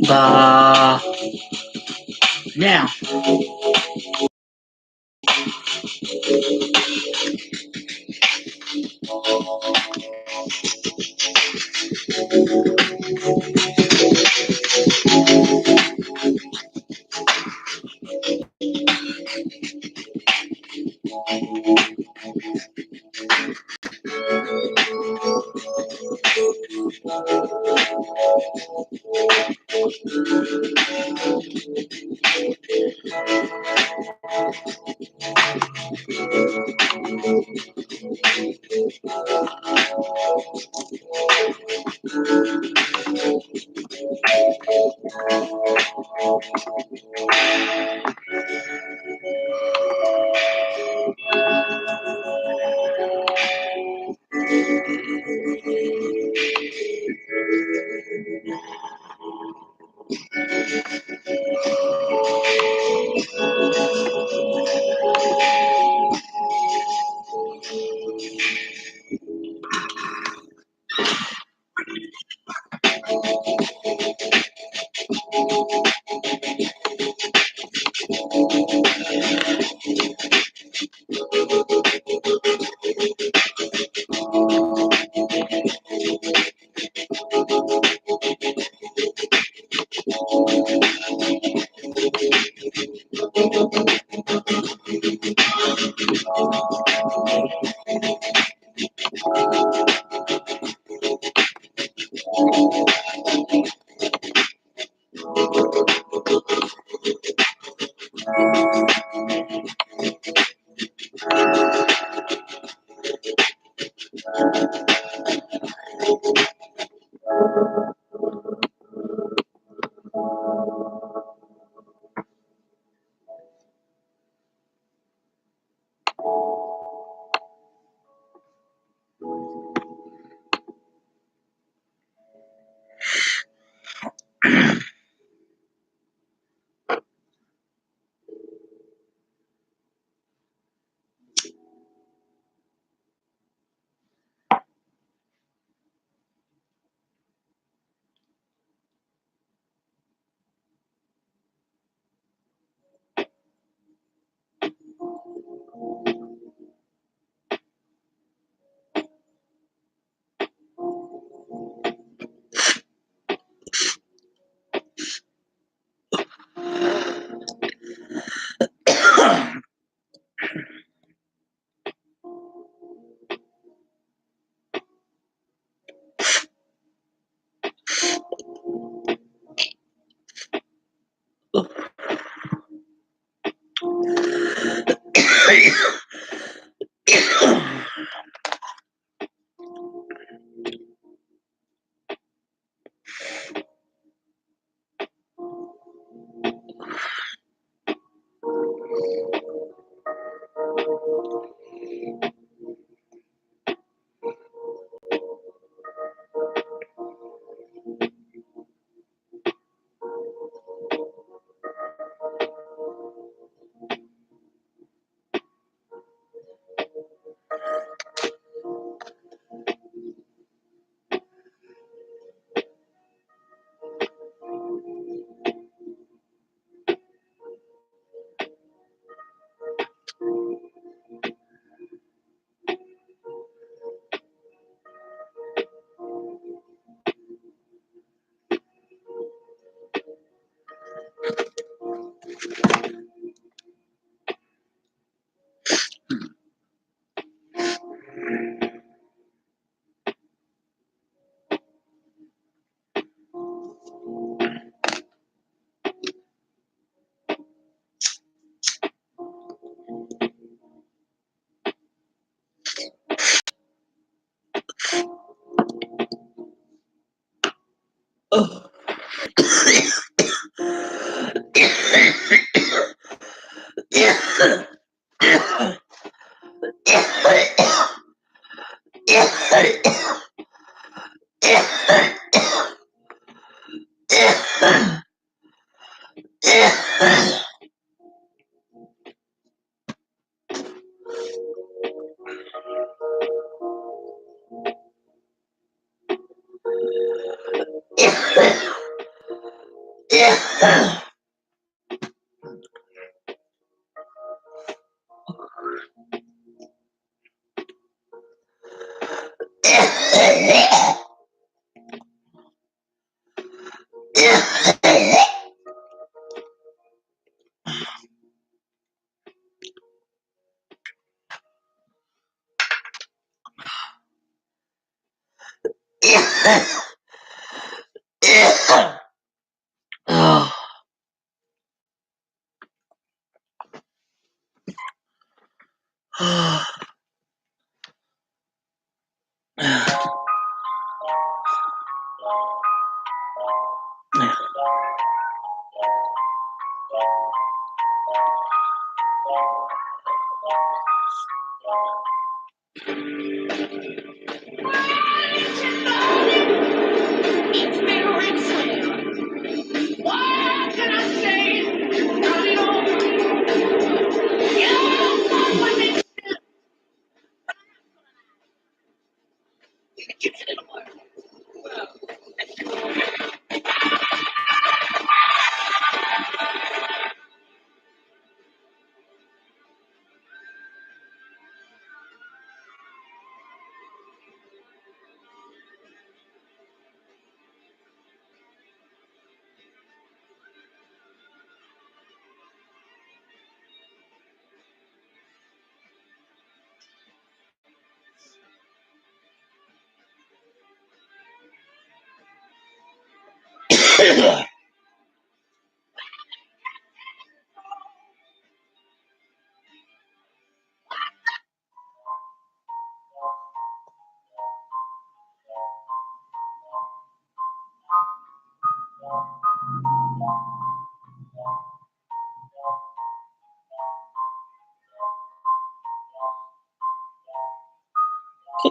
Bah, now,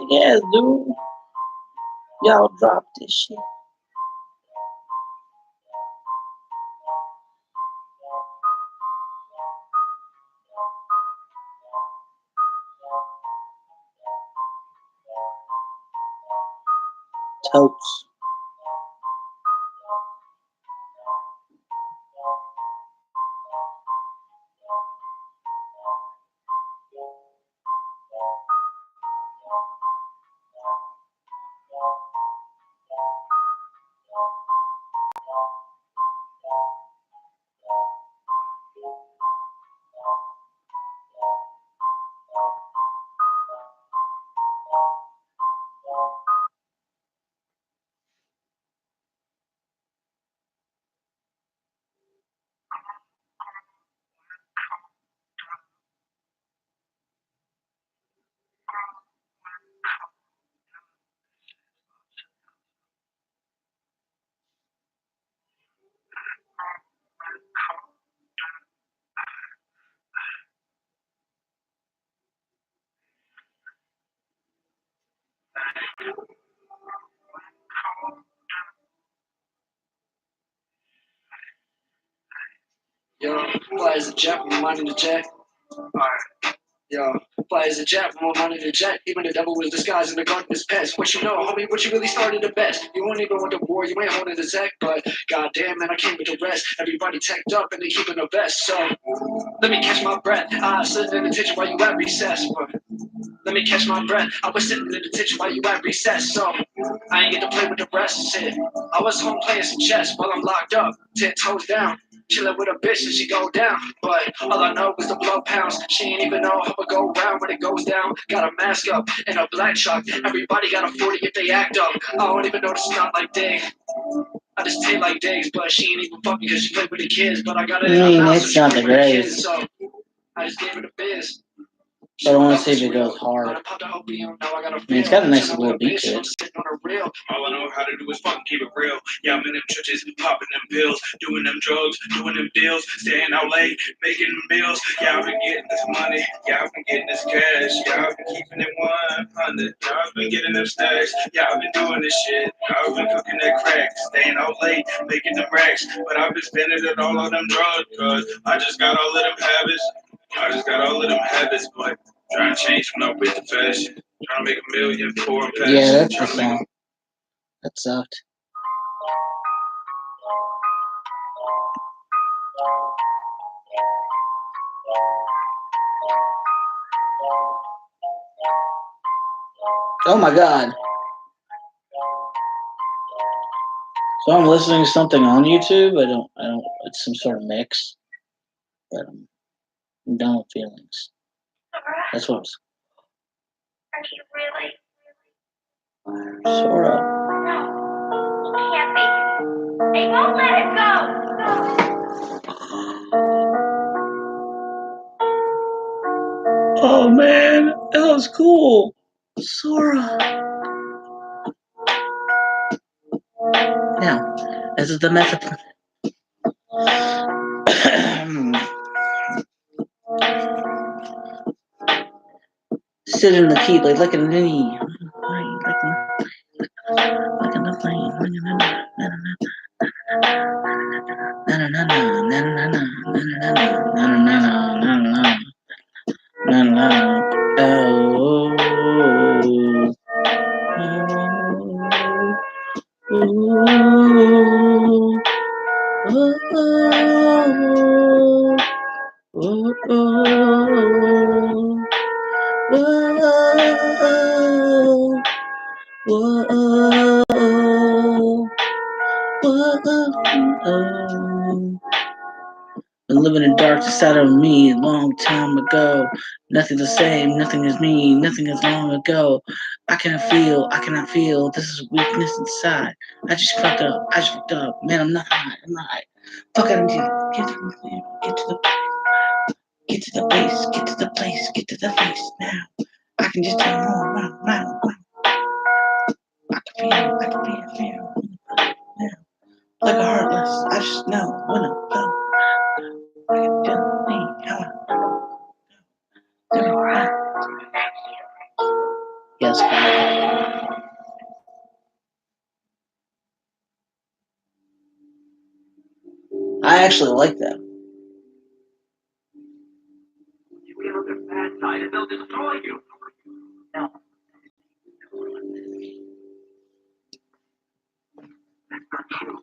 Yeah, dude. Y'all drop this shit. Totes. Yo, flies a jet with money to jet. Alright. Yo, flies a jet with more money to jet. Even the devil was disguised in the garden's pest. What you know, homie, what you really started the best. You won't even went to war, you ain't holding the tech, but goddamn, man, I came with the rest. Everybody teched up and they keeping the best. So let me catch my breath. I sit in attention while you at recess. But let me catch my breath. I was sitting in detention while you at recess. So I ain't get to play with the rest. Shit. I was home playing some chess while I'm locked up, 10 toes down. Chillin' with a bitch and she go down. But all I know is the blood pounds. She ain't even know how it go round when it goes down. Got a mask up and a black truck. Everybody got a 40 if they act up. I don't even know this not like Dave. I just take like days, but she ain't even fuck because she played with the kids. But I got it in her mouth, so It's she not played the with the greatest. kids. So I just gave her the biz. But I want to see if it goes hard. It's got a nice little beat to it. All I know how to do is fucking keep it real. Yeah, I'm in them churches, popping them pills, doing them drugs, doing them deals, staying out late, making them bills. Yeah, I've been getting this money. Yeah, I've been getting this cash. Yeah, I've been keeping it 100. Yeah, I've been getting them stacks. Yeah, I've been doing this shit. I've been cooking that crack, staying out late, making them racks. But I've been spending it all on them drugs, cause I just got all of them habits. I just got all of them habits, but trying to change when I'm with the fashion. Trying to make a million for a passion. Yeah, that's the Trying to make song. That sucked. Oh my god. So I'm listening to something on YouTube. I don't, it's some sort of mix. But I'm done with feelings. That's what it was. Are you really? Sora. No, he can't be. They won't let him go. Oh man, that was cool. Sora. Now, this is the method. Sit in the keyblade like a ninny. Like a plane. Been living in dark side of me a long time ago. Nothing's the same, nothing is me, nothing is long ago. I cannot feel, this is weakness inside. I just fucked up, man, I'm not high. Fuck, I need to get to the base, get to the place, get to the face now. I can just tell more, wow. I can feel now. Like a heartless, I just know when I'm low. I can feel me, how Yes, I actually like that. You get on their bad side and they'll destroy you. No. That's not true.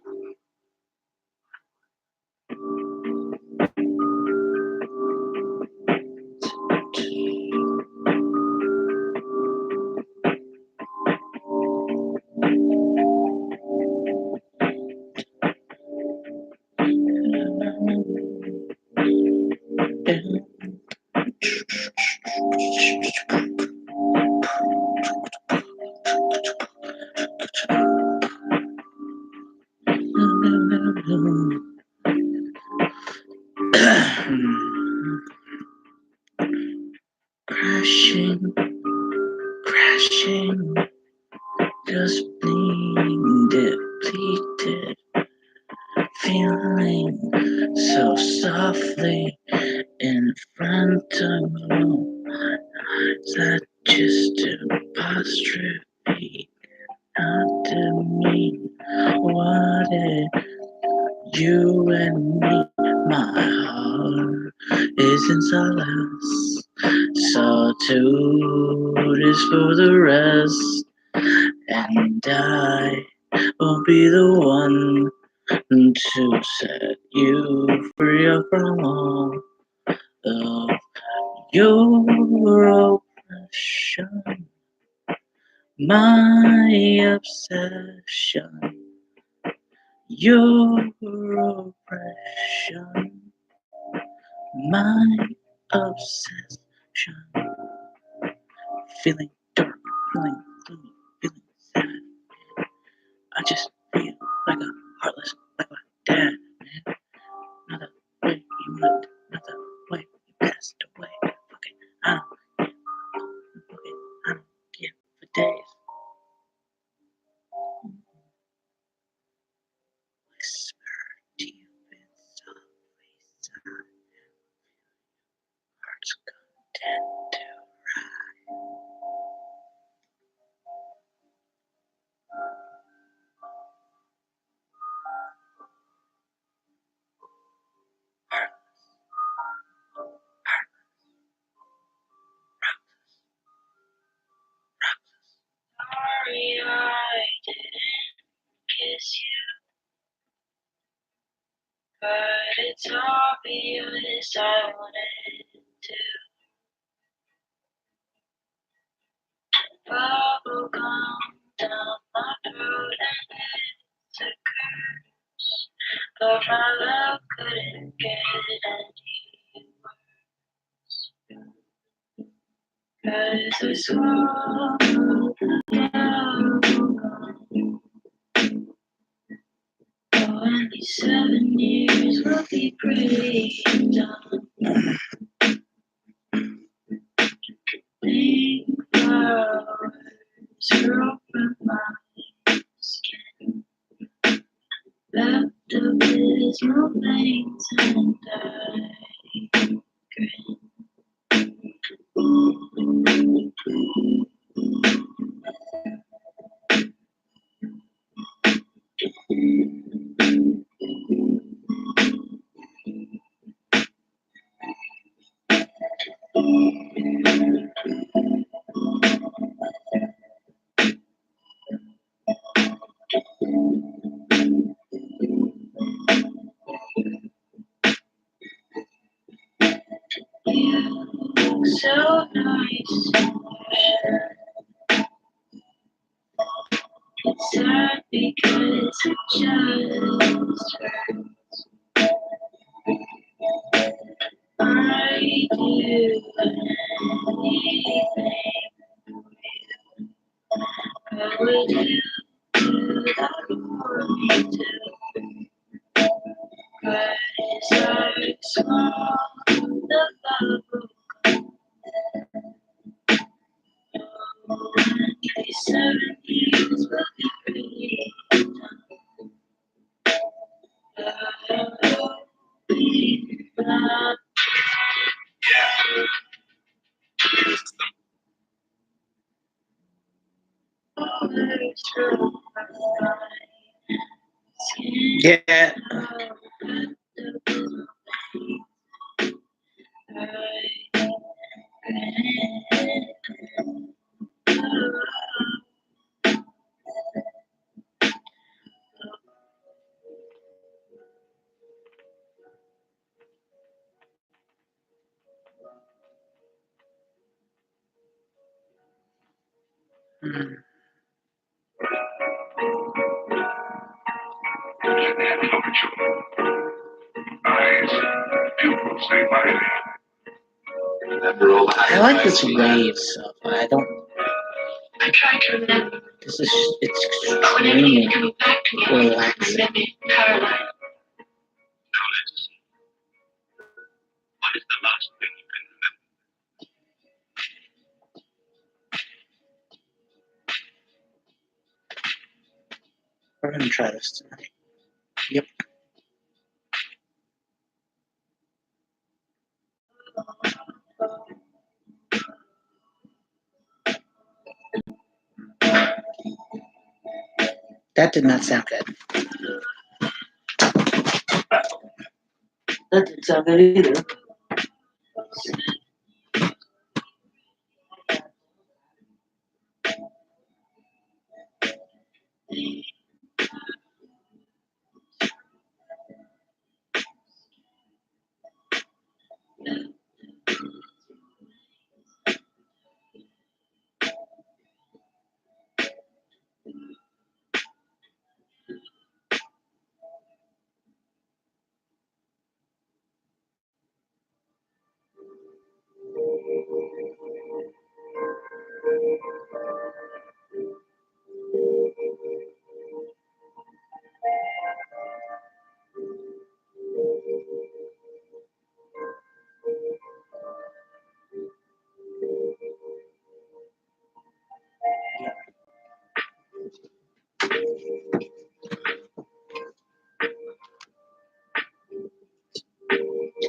Crashing, just being depleted, feeling so softly in front of you. That just apostrophe not to me. What if you and me, my heart isn't solace. Solitude is for the rest, and I will be the one to set you free from all of your oppression, my obsession, your oppression, my obsession. Feeling dark, feeling gloomy, feeling sad. I just feel like a heartless, like my dad, man. Not the way you went, not the way you passed away. Fucking, I don't give for days. Whisper deep inside, heart's content to it's obvious I wanted to. Bubble gum down my throat and it's a curse, but my love couldn't get any worse. 'Cause I swallowed the bubble gum. Oh, and these 7 years will be pretty done. Pink flowers grow from my skin. Left abysmal veins and I grin. You look so nice in your shirt. It's sad because it just hurts. I do anything for you. But would you do that for me too? 'Cause I swallowed the bubble gum. Oh, and these 7 years will be pretty done. Oh, be glad. Yeah. Colors from my skin. Yeah. Mm. I like this wave stuff. I don't. I try to remember, This is. It's but whenever you extremely come back to me, I feel relaxing. maybe Caroline. What is the last thing you can remember? We're gonna try this tonight. Yep. That did not sound good. That didn't sound good either.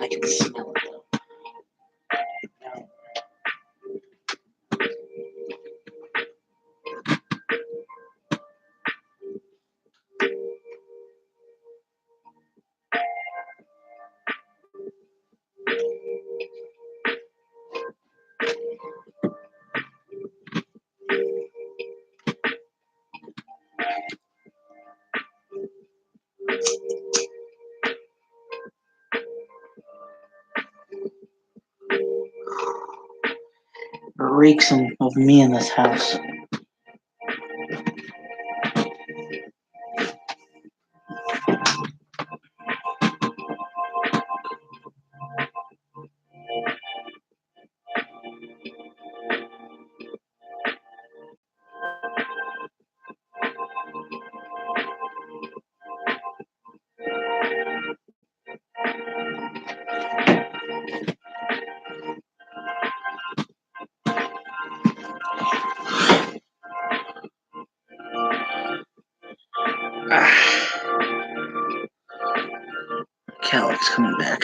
I can smell it though. reeks of me in this house. Calyx coming back.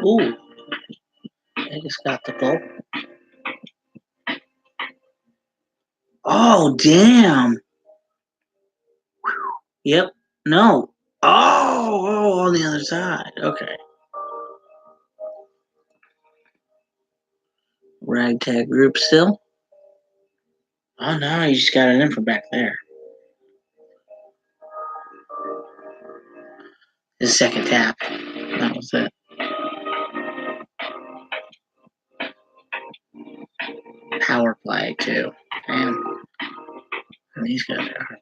Ooh, I just got the goal. Oh, damn. Yep. No. Oh, on the other side. Okay. Ragtag group still. Oh no, you just got it in from back there. His second tap. That was it. Power play too. Damn. And these guys are.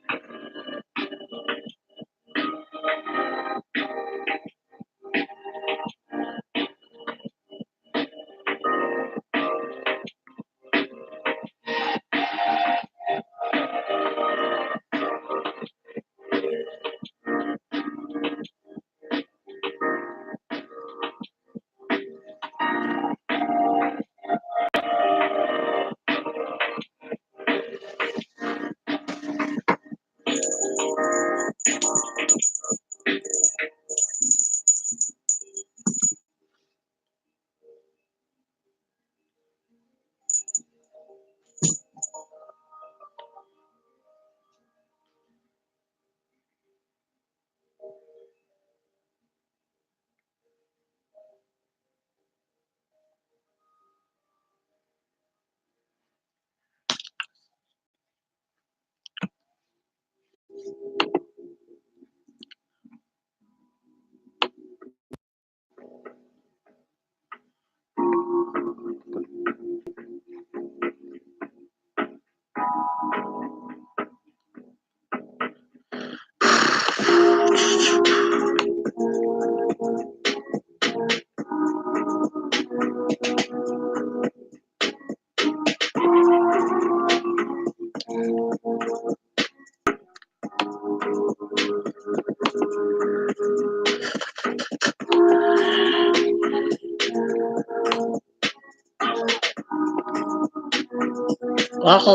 Let's see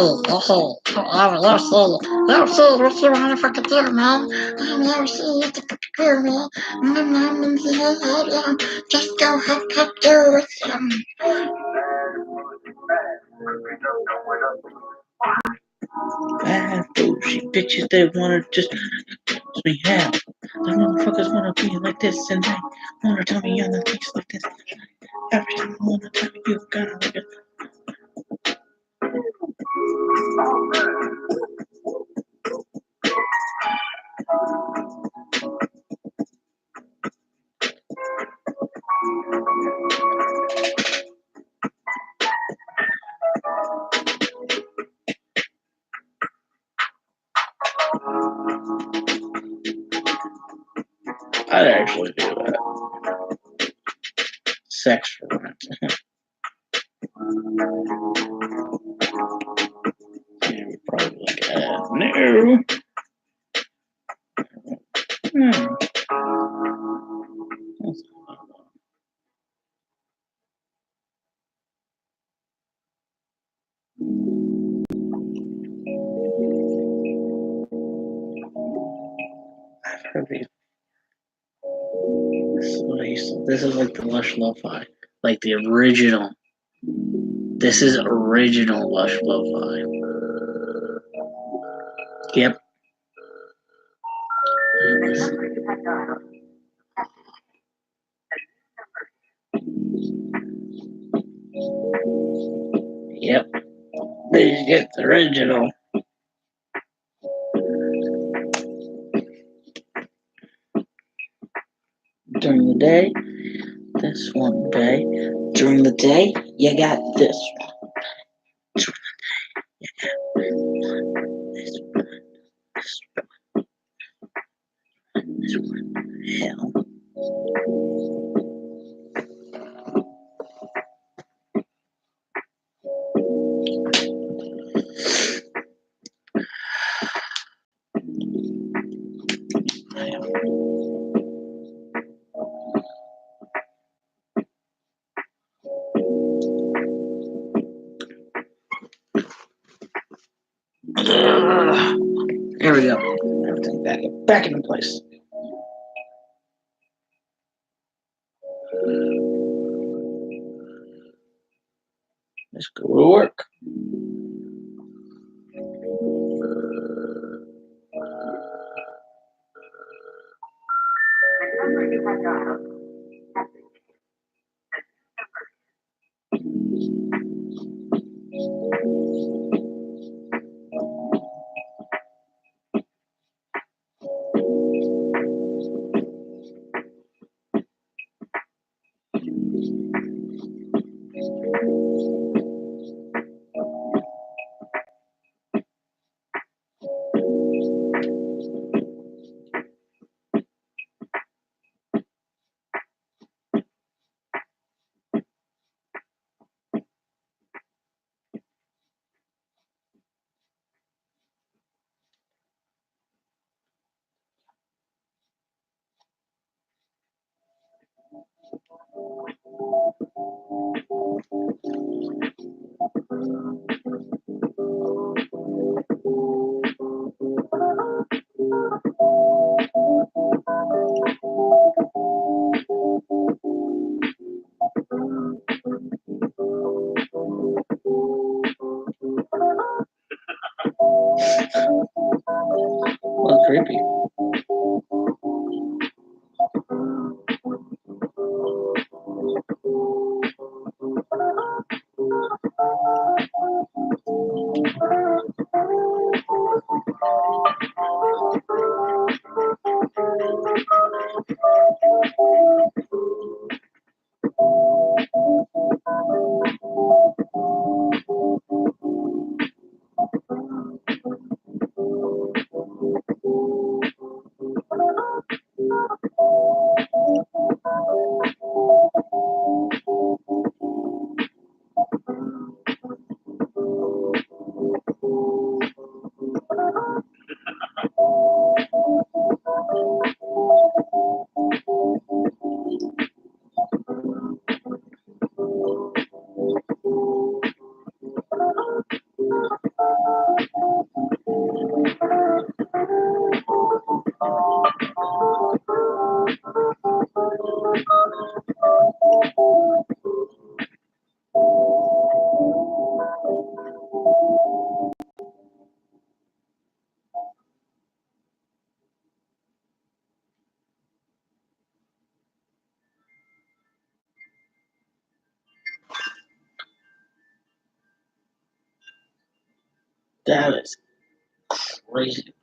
what you want to fucking do, man. Let me see what the fucking do, man. Just go ahead and do it. Bad bougie bitches, they wanna just me out. The motherfuckers wanna be like this and they wanna tell me other things like this. Every time I wanna tell you gotta look at I'd actually do that. Sex for rent. Yeah, we're probably like, no. I've heard these. This is like the Lush Lo-Fi. Like the original. This is original Lush Lo-Fi. Yep. Yep. They get the original. During the day, this one day. During the day, you got this one. During the day, you got this one. This one. Hell. There we go. Everything back into place. Let's go to work. Well, creepy. That is crazy.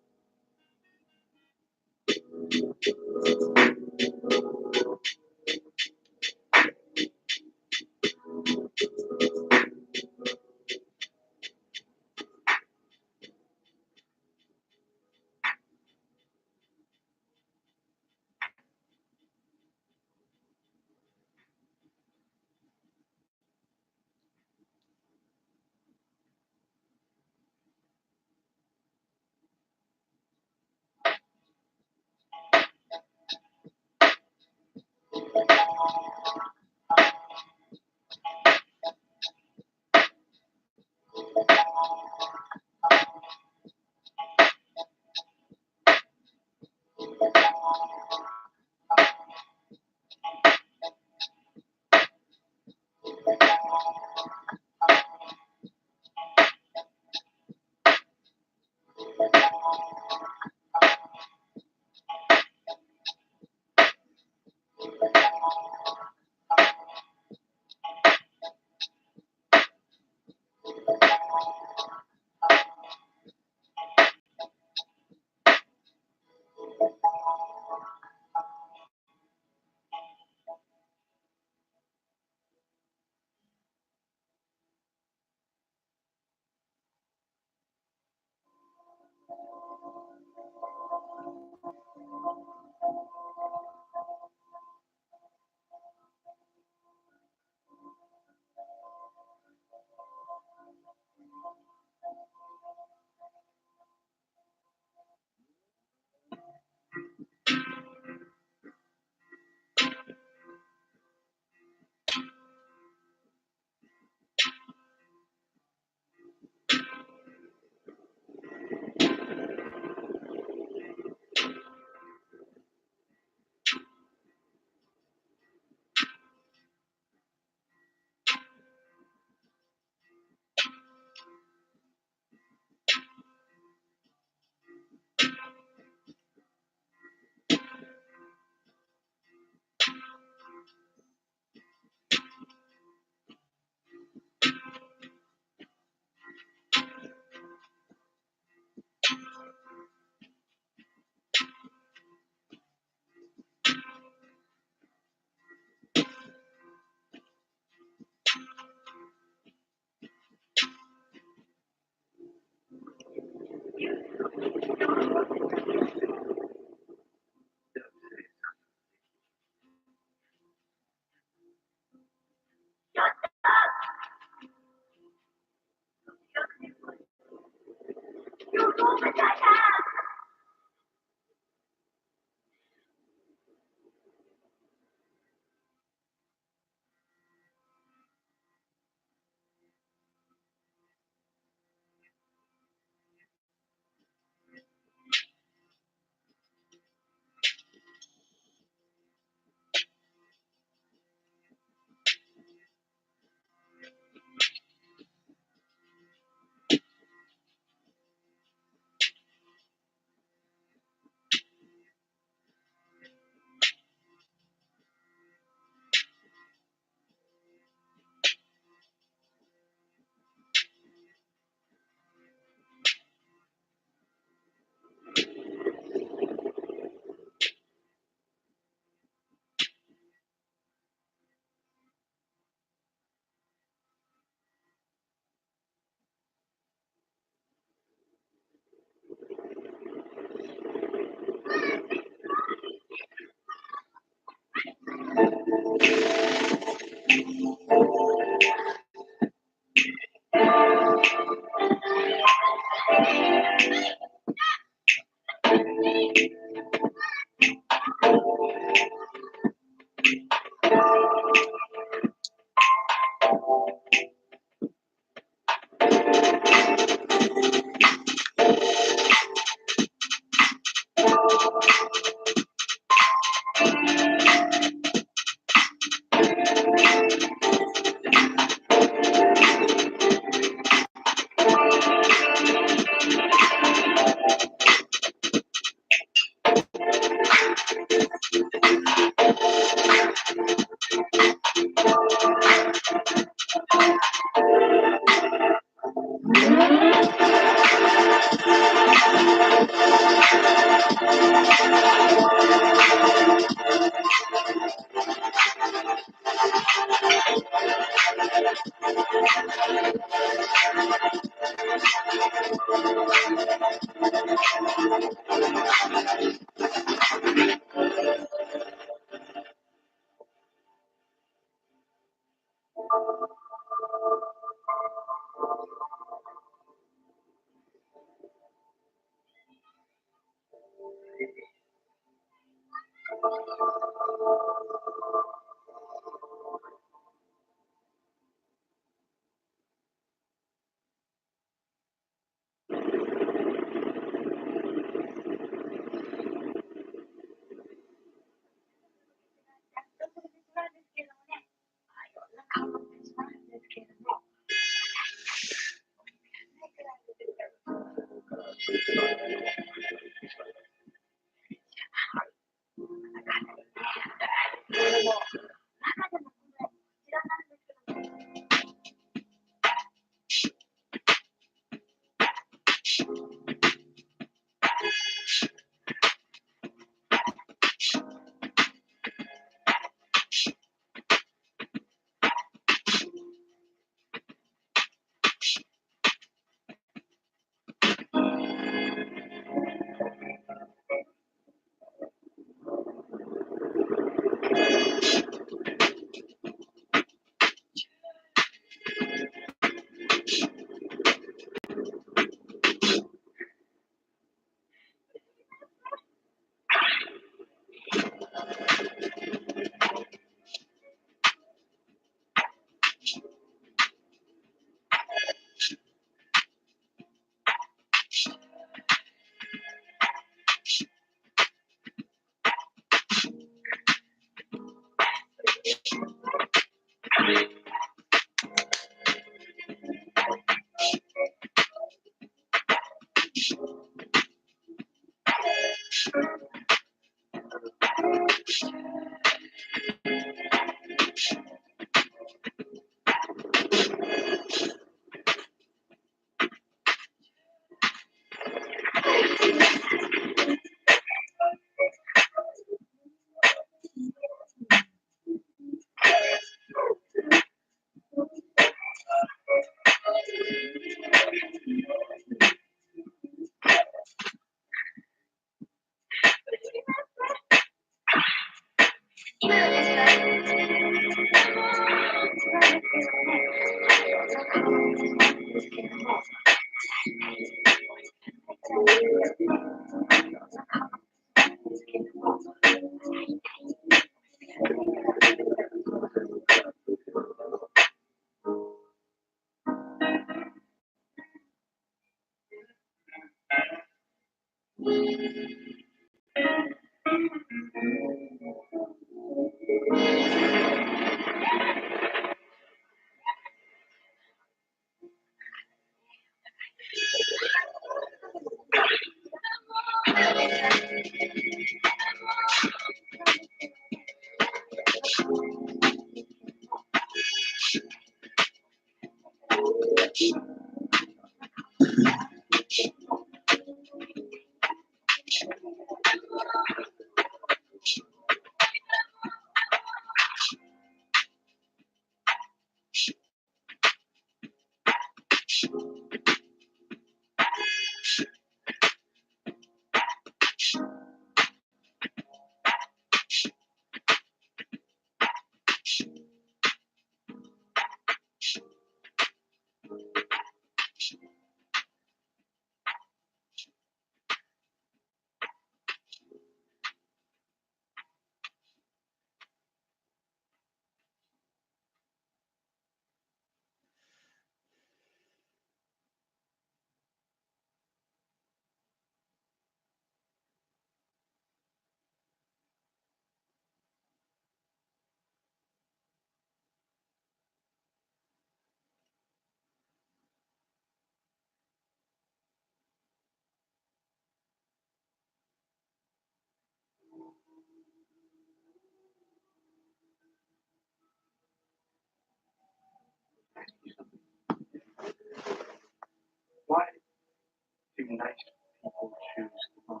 be nice people choose the wrong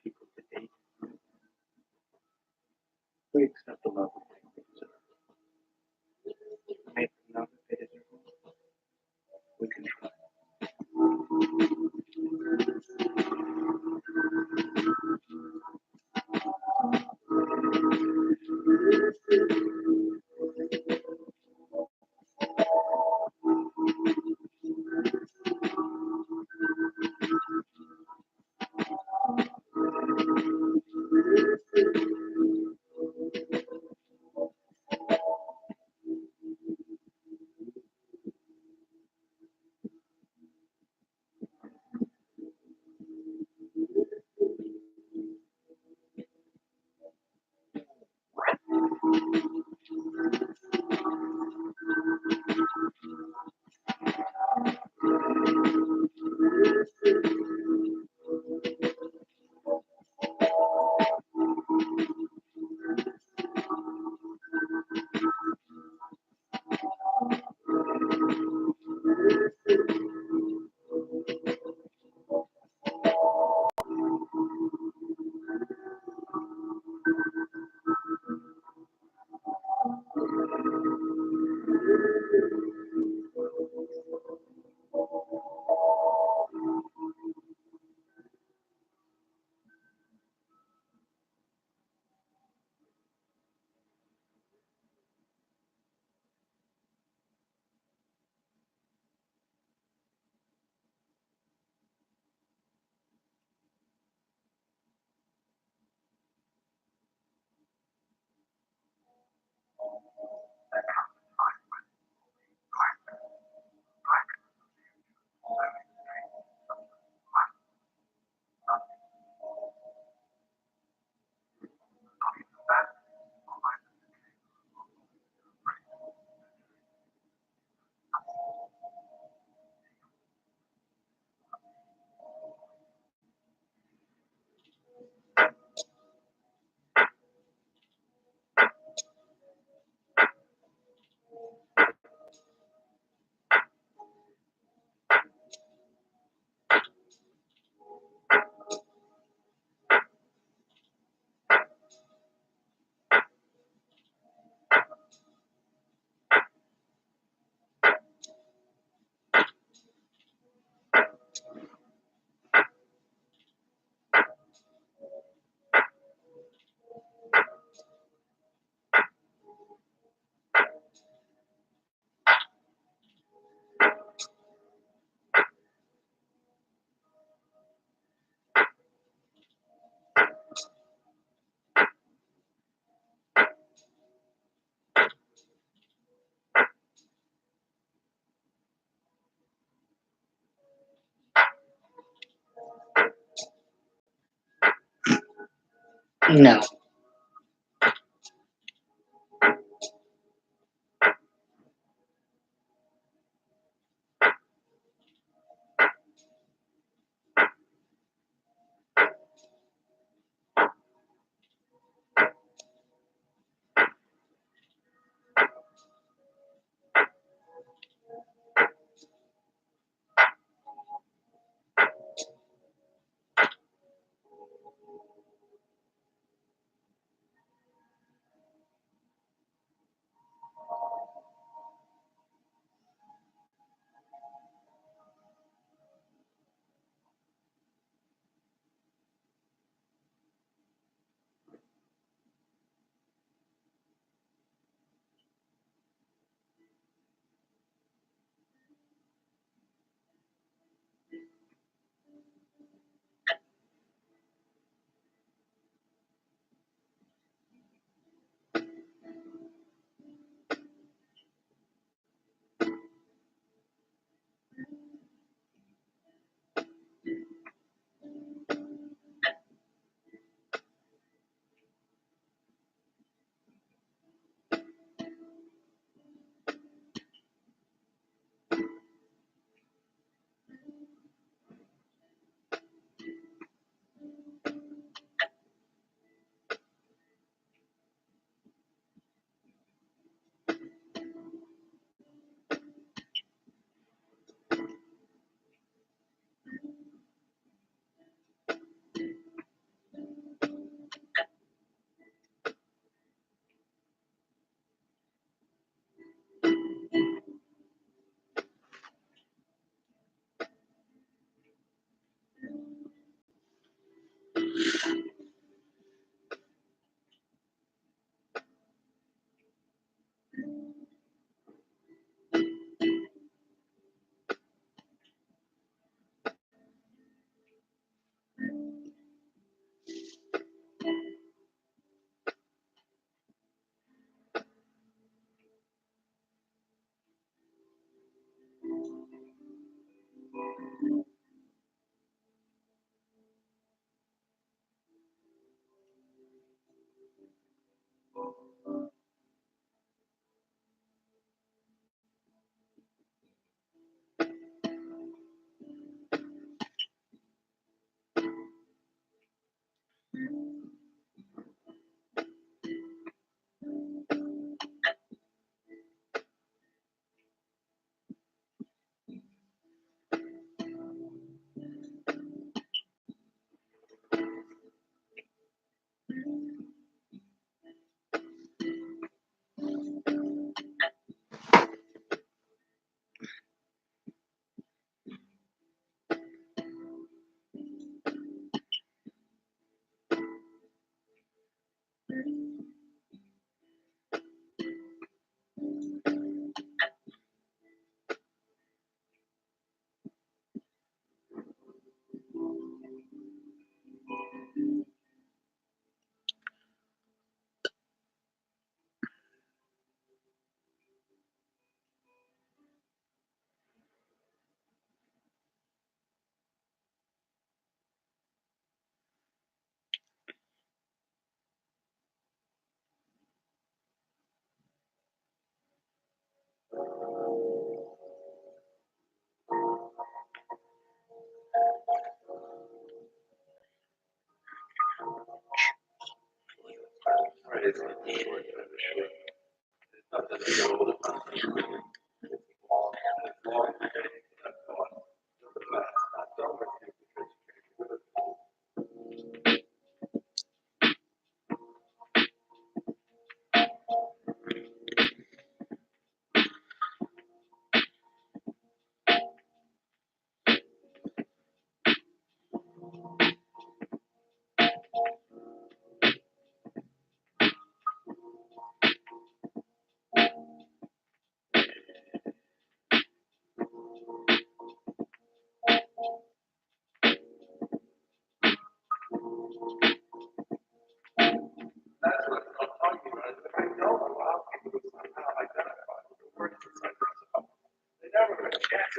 people to date. We accept the love we deserve. Make them know that they deserve it. We can try. No.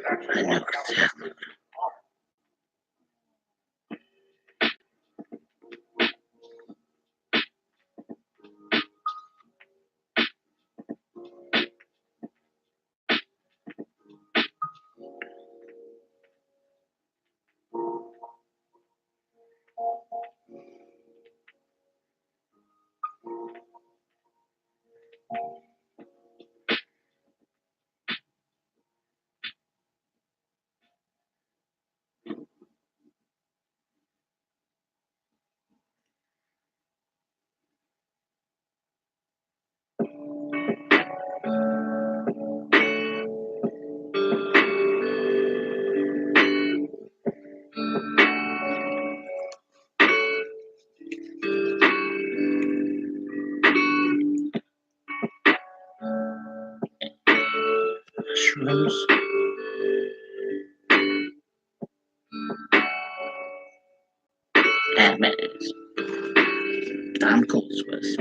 I know exactly. Mushrooms. And mayonnaise. I'm cool Swiss.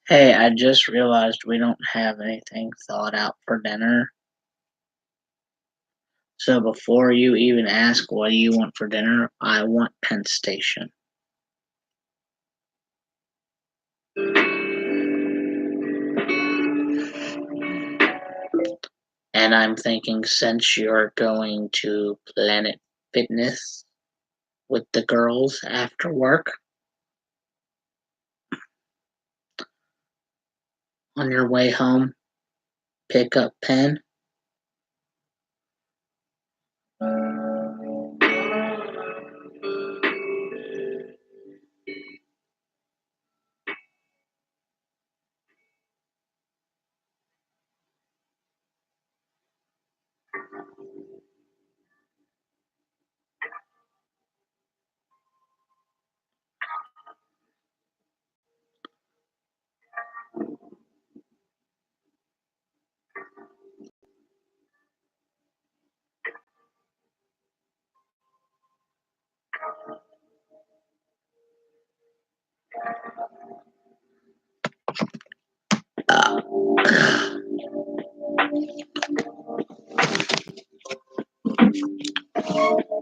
Hey, I just realized we don't have anything thought out for dinner. So before you even ask what do you want for dinner, I want Penn Station. And I'm thinking since you're going to Planet Fitness with the girls after work on your way home, Pick up pen.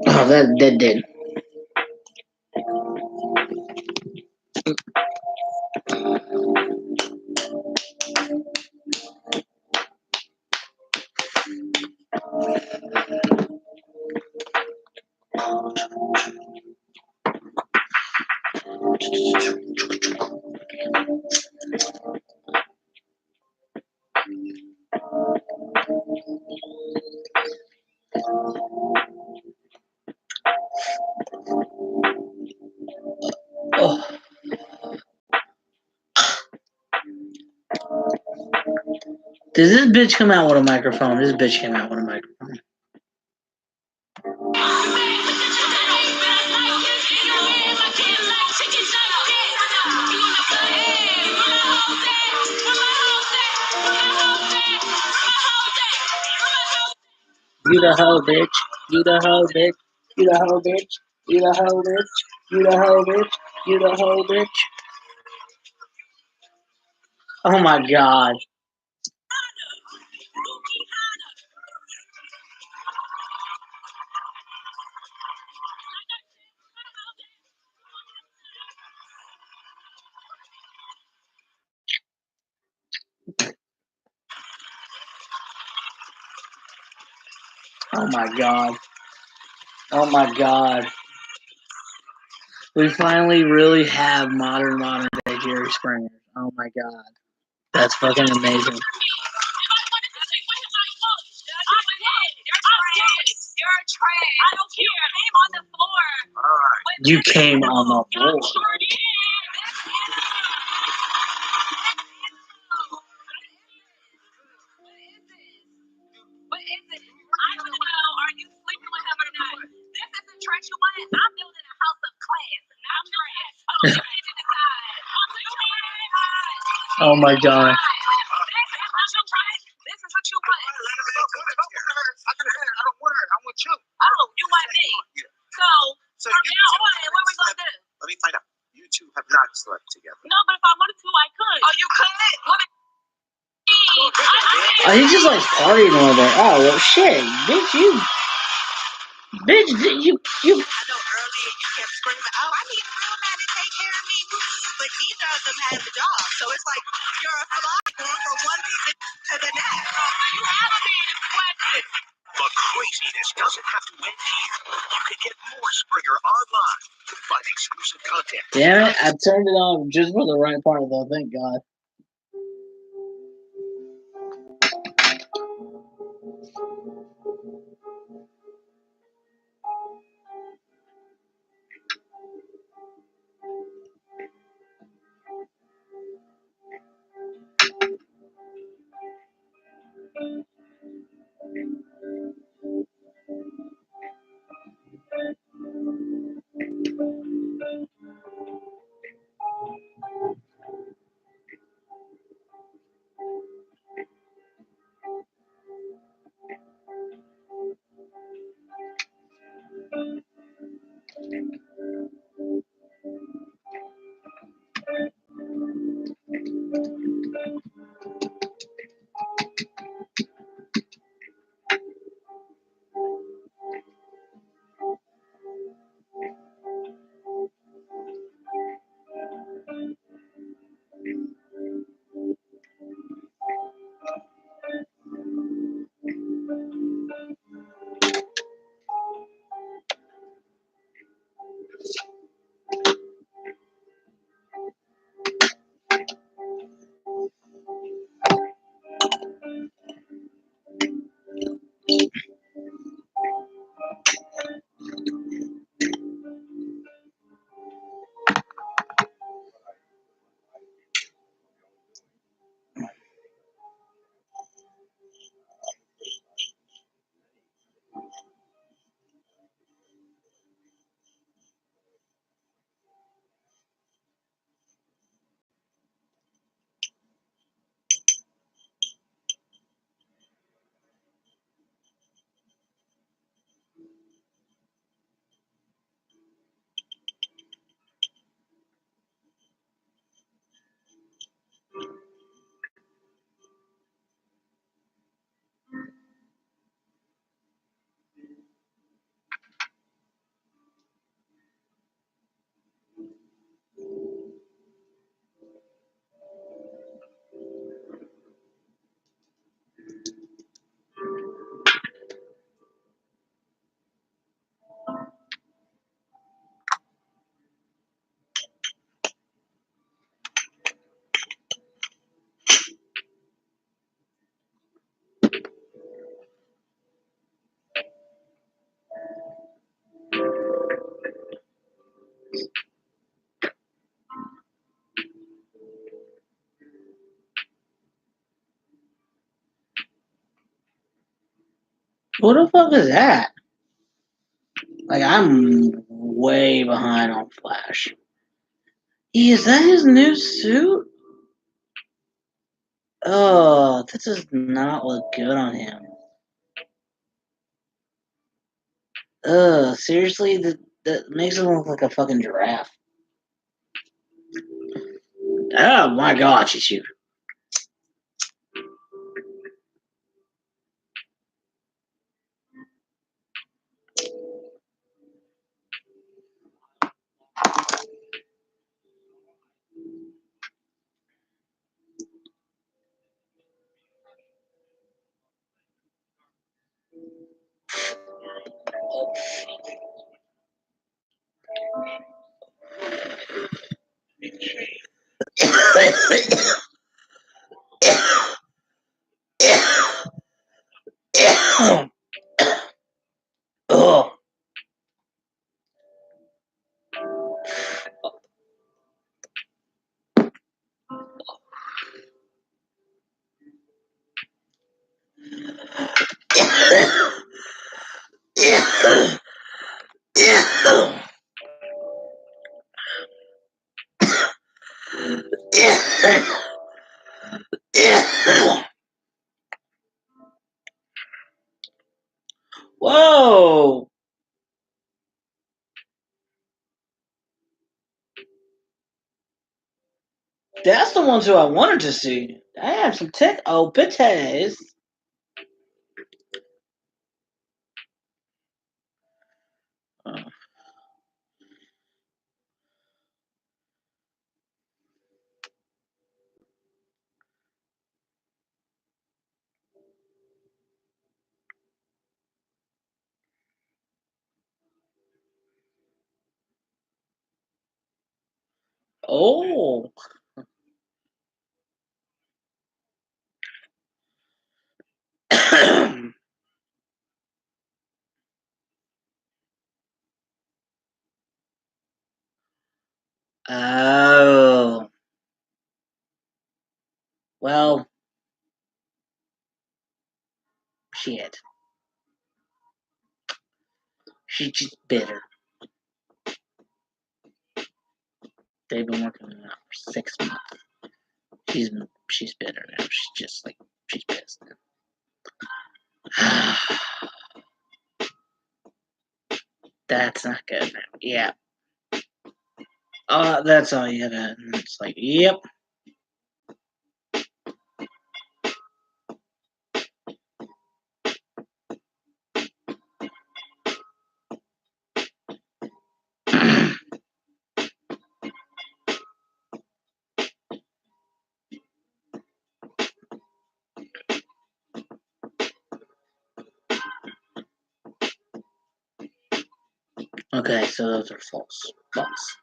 Oh, that did. Oh. Does this bitch come out with a microphone? This bitch came out with a microphone. You the hoe, bitch. You the hoe, bitch. You the hoe, bitch. You the hoe, bitch. You the hoe, bitch. You the hoe, bitch. Oh my god. Oh my god. Oh my god. We finally really have modern day Jerry Springer. Oh my god. That's fucking amazing. You're trash. I don't care. You came on the floor. You came on the floor. What is it? I want to know, are you sleeping with him or not? This isn't trash you want. I'm building a house of class, not trash. Oh, you need to decide. Oh my god. This is what you want. I don't want her. I want you. Oh, you want me? So from now on, what are we going to do? Let me find out. You two have not slept together. No, but if I wanted to, I could. Oh, you could? Oh, he's just like partying over there. Oh well, shit, bitch, you. I know earlier you kept screaming, oh, I need a real man to take care of me, but neither of them has a job. So it's like you're a fly going from one thing to the next. Do you have a man in question? But craziness doesn't have to end here. You can get more Springer online. Find exclusive content. Damn it, I turned it on just for the right part though, thank God. What the fuck is that? Like, I'm way behind on Flash. Is that his new suit? Oh, that does not look good on him. Seriously? That makes him look like a fucking giraffe. Oh my god, she's huge. Oh. Whoa! That's the ones who I wanted to see. I have some tech. Oh, bitches. Oh. Oh. Well. Shit. She's just bitter. They've been working on it for 6 months. She's bitter now. She's just like, she's pissed now. That's not good. Yeah. That's all you got. And it's like, yep. Okay, so those are false. False.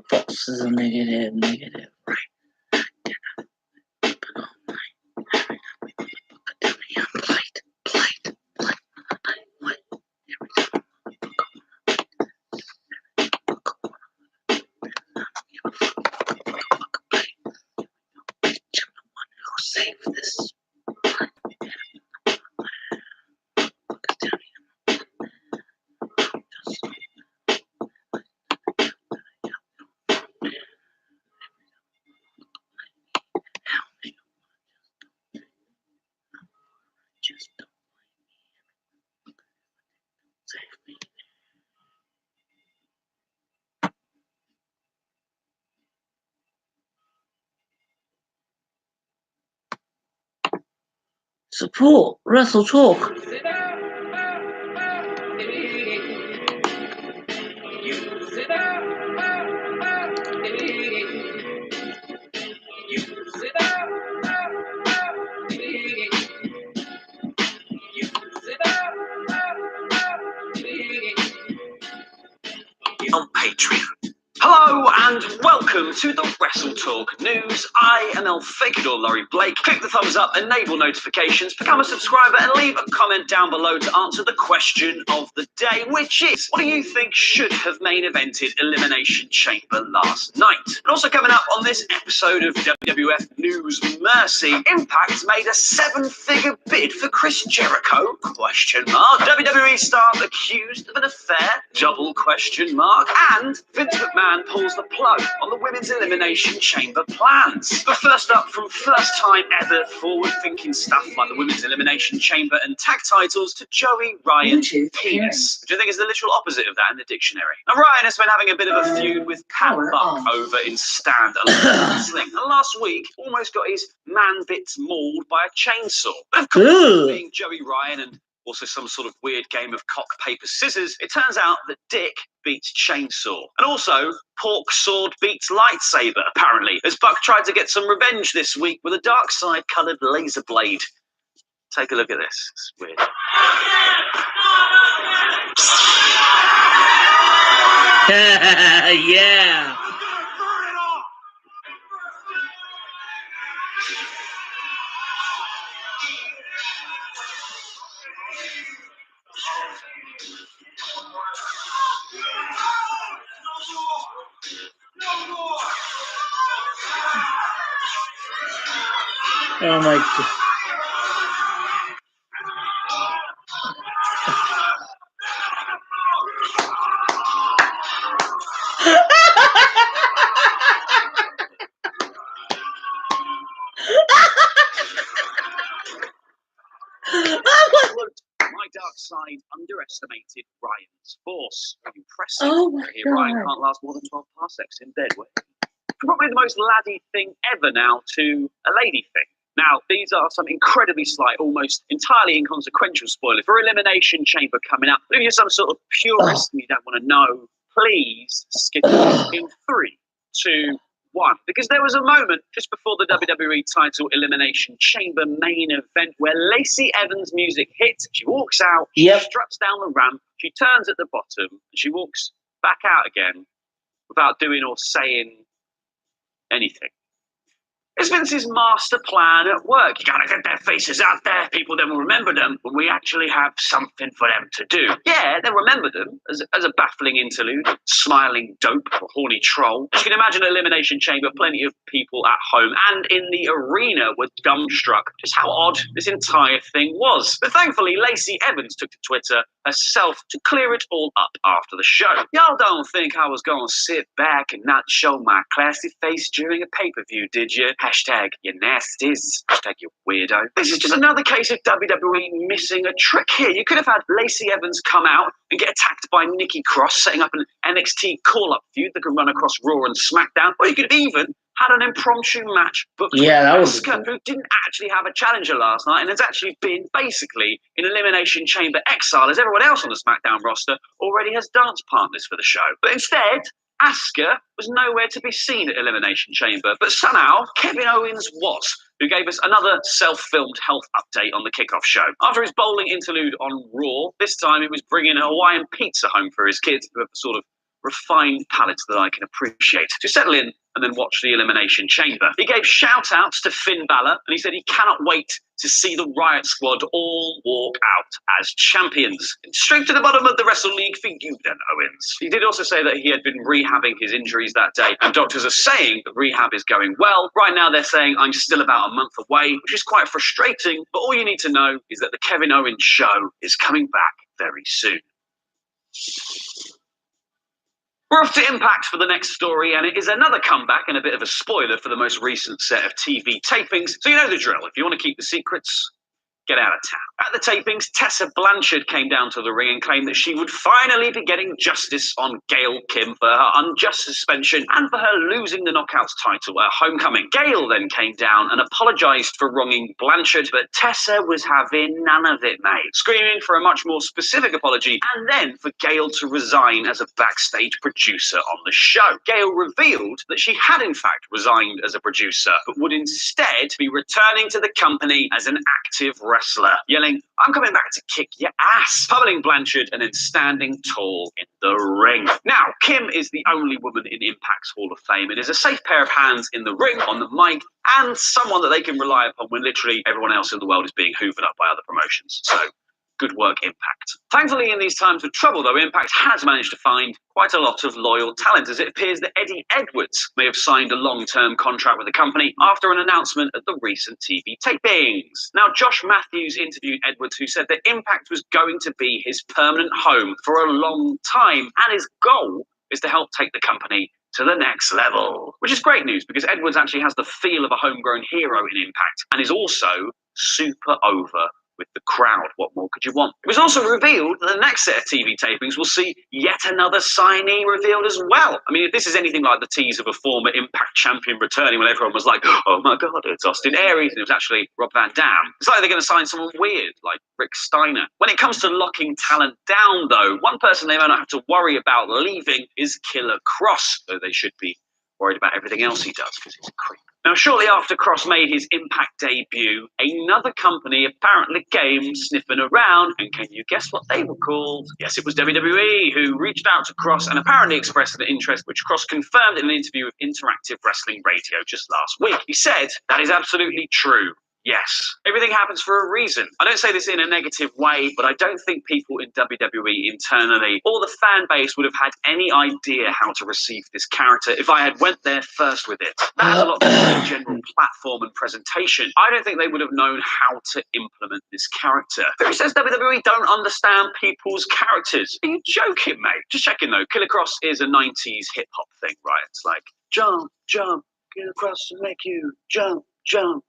False is a negative, negative. Right. Save this. Just don't save me. Support, Russell talk. On Patreon. Hello and welcome. welcome to the Wrestle Talk News. I am El Fakador Laurie Blake. Click the thumbs up, enable notifications, become a subscriber, and leave a comment down below to answer the question of the day, which is, what do you think should have main evented Elimination Chamber last night? And also coming up on this episode of WWF News Mercy, Impact made a 7-figure bid for Chris Jericho? Question mark. WWE star accused of an affair? Double question mark. And Vince McMahon pulls the plug on the Women's Elimination Chamber plans. But first up, from first time ever forward-thinking stuff like the Women's Elimination Chamber and tag titles to Joey Ryan's penis, which I think is the literal opposite of that in the dictionary. Now, Ryan has been having a bit of a feud with Pat Buck over in Stand Alone Wrestling, and last week almost got his man bits mauled by a chainsaw. But of course, being Joey Ryan and also some sort of weird game of cock, paper, scissors, it turns out that dick beats chainsaw. And also, pork sword beats lightsaber, apparently, as Buck tried to get some revenge this week with a dark side coloured laser blade. Take a look at this. It's weird. Yeah. Oh my God. My dark side underestimated Ryan's force. Very impressive. Oh my God. Ryan can't last more than 12 parsecs in bed. Probably the most laddie thing ever now to a lady thing. Now, these are some incredibly slight, almost entirely inconsequential spoilers for Elimination Chamber coming up. But if you're some sort of purist and you don't want to know, please skip it in 3, 2, 1. Because there was a moment just before the WWE title Elimination Chamber main event where Lacey Evans' music hits. She walks out, she struts down the ramp, she turns at the bottom, and she walks back out again without doing or saying anything. It's Vince's master plan at work. You gotta get their faces out there. People then will remember them when we actually have something for them to do. Yeah, they'll remember them as a baffling interlude, smiling dope or horny troll. As you can imagine, Elimination Chamber, plenty of people at home and in the arena were dumbstruck just how odd this entire thing was. But thankfully, Lacey Evans took to Twitter herself to clear it all up after the show. Y'all don't think I was gonna sit back and not show my classy face during a pay-per-view, did you? Hashtag you nasties. Hashtag you weirdo. This is just another case of WWE missing a trick here. You could have had Lacey Evans come out and get attacked by Nikki Cross, setting up an NXT call-up feud that could run across Raw and SmackDown. Or you could have even had an impromptu match booked with Asuka, who didn't actually have a challenger last night and has actually been basically in Elimination Chamber exile, as everyone else on the SmackDown roster already has dance partners for the show. But instead, Asuka was nowhere to be seen at Elimination Chamber, but somehow Kevin Owens was, who gave us another self-filmed health update on the kickoff show. After his bowling interlude on Raw, this time it was bringing a Hawaiian pizza home for his kids, who have the sort of refined palates that I can appreciate. To settle in and then watch the Elimination Chamber. He gave shout-outs to Finn Balor, and he said he cannot wait to see the Riot Squad all walk out as champions. Straight to the bottom of the Wrestle League for you then, Owens. He did also say that he had been rehabbing his injuries that day, and doctors are saying that rehab is going well. Right now they're saying I'm still about a month away, which is quite frustrating, but all you need to know is that the Kevin Owens show is coming back very soon. We're off to Impact for the next story, and it is another comeback and a bit of a spoiler for the most recent set of TV tapings. So you know the drill. If you want to keep the secrets, get out of town. At the tapings, Tessa Blanchard came down to the ring and claimed that she would finally be getting justice on Gail Kim for her unjust suspension and for her losing the Knockouts title at Homecoming. Gail then came down and apologised for wronging Blanchard, but Tessa was having none of it, mate, screaming for a much more specific apology and then for Gail to resign as a backstage producer on the show. Gail revealed that she had in fact resigned as a producer, but would instead be returning to the company as an active wrestler, yelling saying, "I'm coming back to kick your ass," pummeling Blanchard and then standing tall in the ring. Now, Kim is the only woman in Impact's Hall of Fame and is a safe pair of hands in the ring, on the mic, and someone that they can rely upon when literally everyone else in the world is being hoovered up by other promotions. So, good work, Impact. Thankfully, in these times of trouble, though, Impact has managed to find quite a lot of loyal talent, as it appears that Eddie Edwards may have signed a long-term contract with the company after an announcement at the recent TV tapings. Now, Josh Matthews interviewed Edwards, who said that Impact was going to be his permanent home for a long time, and his goal is to help take the company to the next level. Which is great news, because Edwards actually has the feel of a homegrown hero in Impact, and is also super over with the crowd. What more could you want? It was also revealed that the next set of TV tapings will see yet another signee revealed as well. I mean, if this is anything like the tease of a former Impact champion returning when everyone was like, "Oh my God, it's Austin Aries," and it was actually Rob Van Dam. It's like they're going to sign someone weird, like Rick Steiner. When it comes to locking talent down, though, one person they might not have to worry about leaving is Killer Cross, though they should be worried about everything else he does, because he's a creep. Now, shortly after Cross made his Impact debut, another company apparently came sniffing around, and can you guess what they were called? Yes, it was WWE, who reached out to Cross and apparently expressed an interest, which Cross confirmed in an interview with Interactive Wrestling Radio just last week. He said, "That is absolutely true. Yes, everything happens for a reason." I don't say this in a negative way, but I don't think people in WWE internally or the fan base would have had any idea how to receive this character if I had went there first with it. That has a lot to do with general platform and presentation. I don't think they would have known how to implement this character. But he says WWE don't understand people's characters. Are you joking, mate? Just checking though, Killer Cross is a 90s hip-hop thing, right? It's like, jump, jump, get across and make you jump, jump.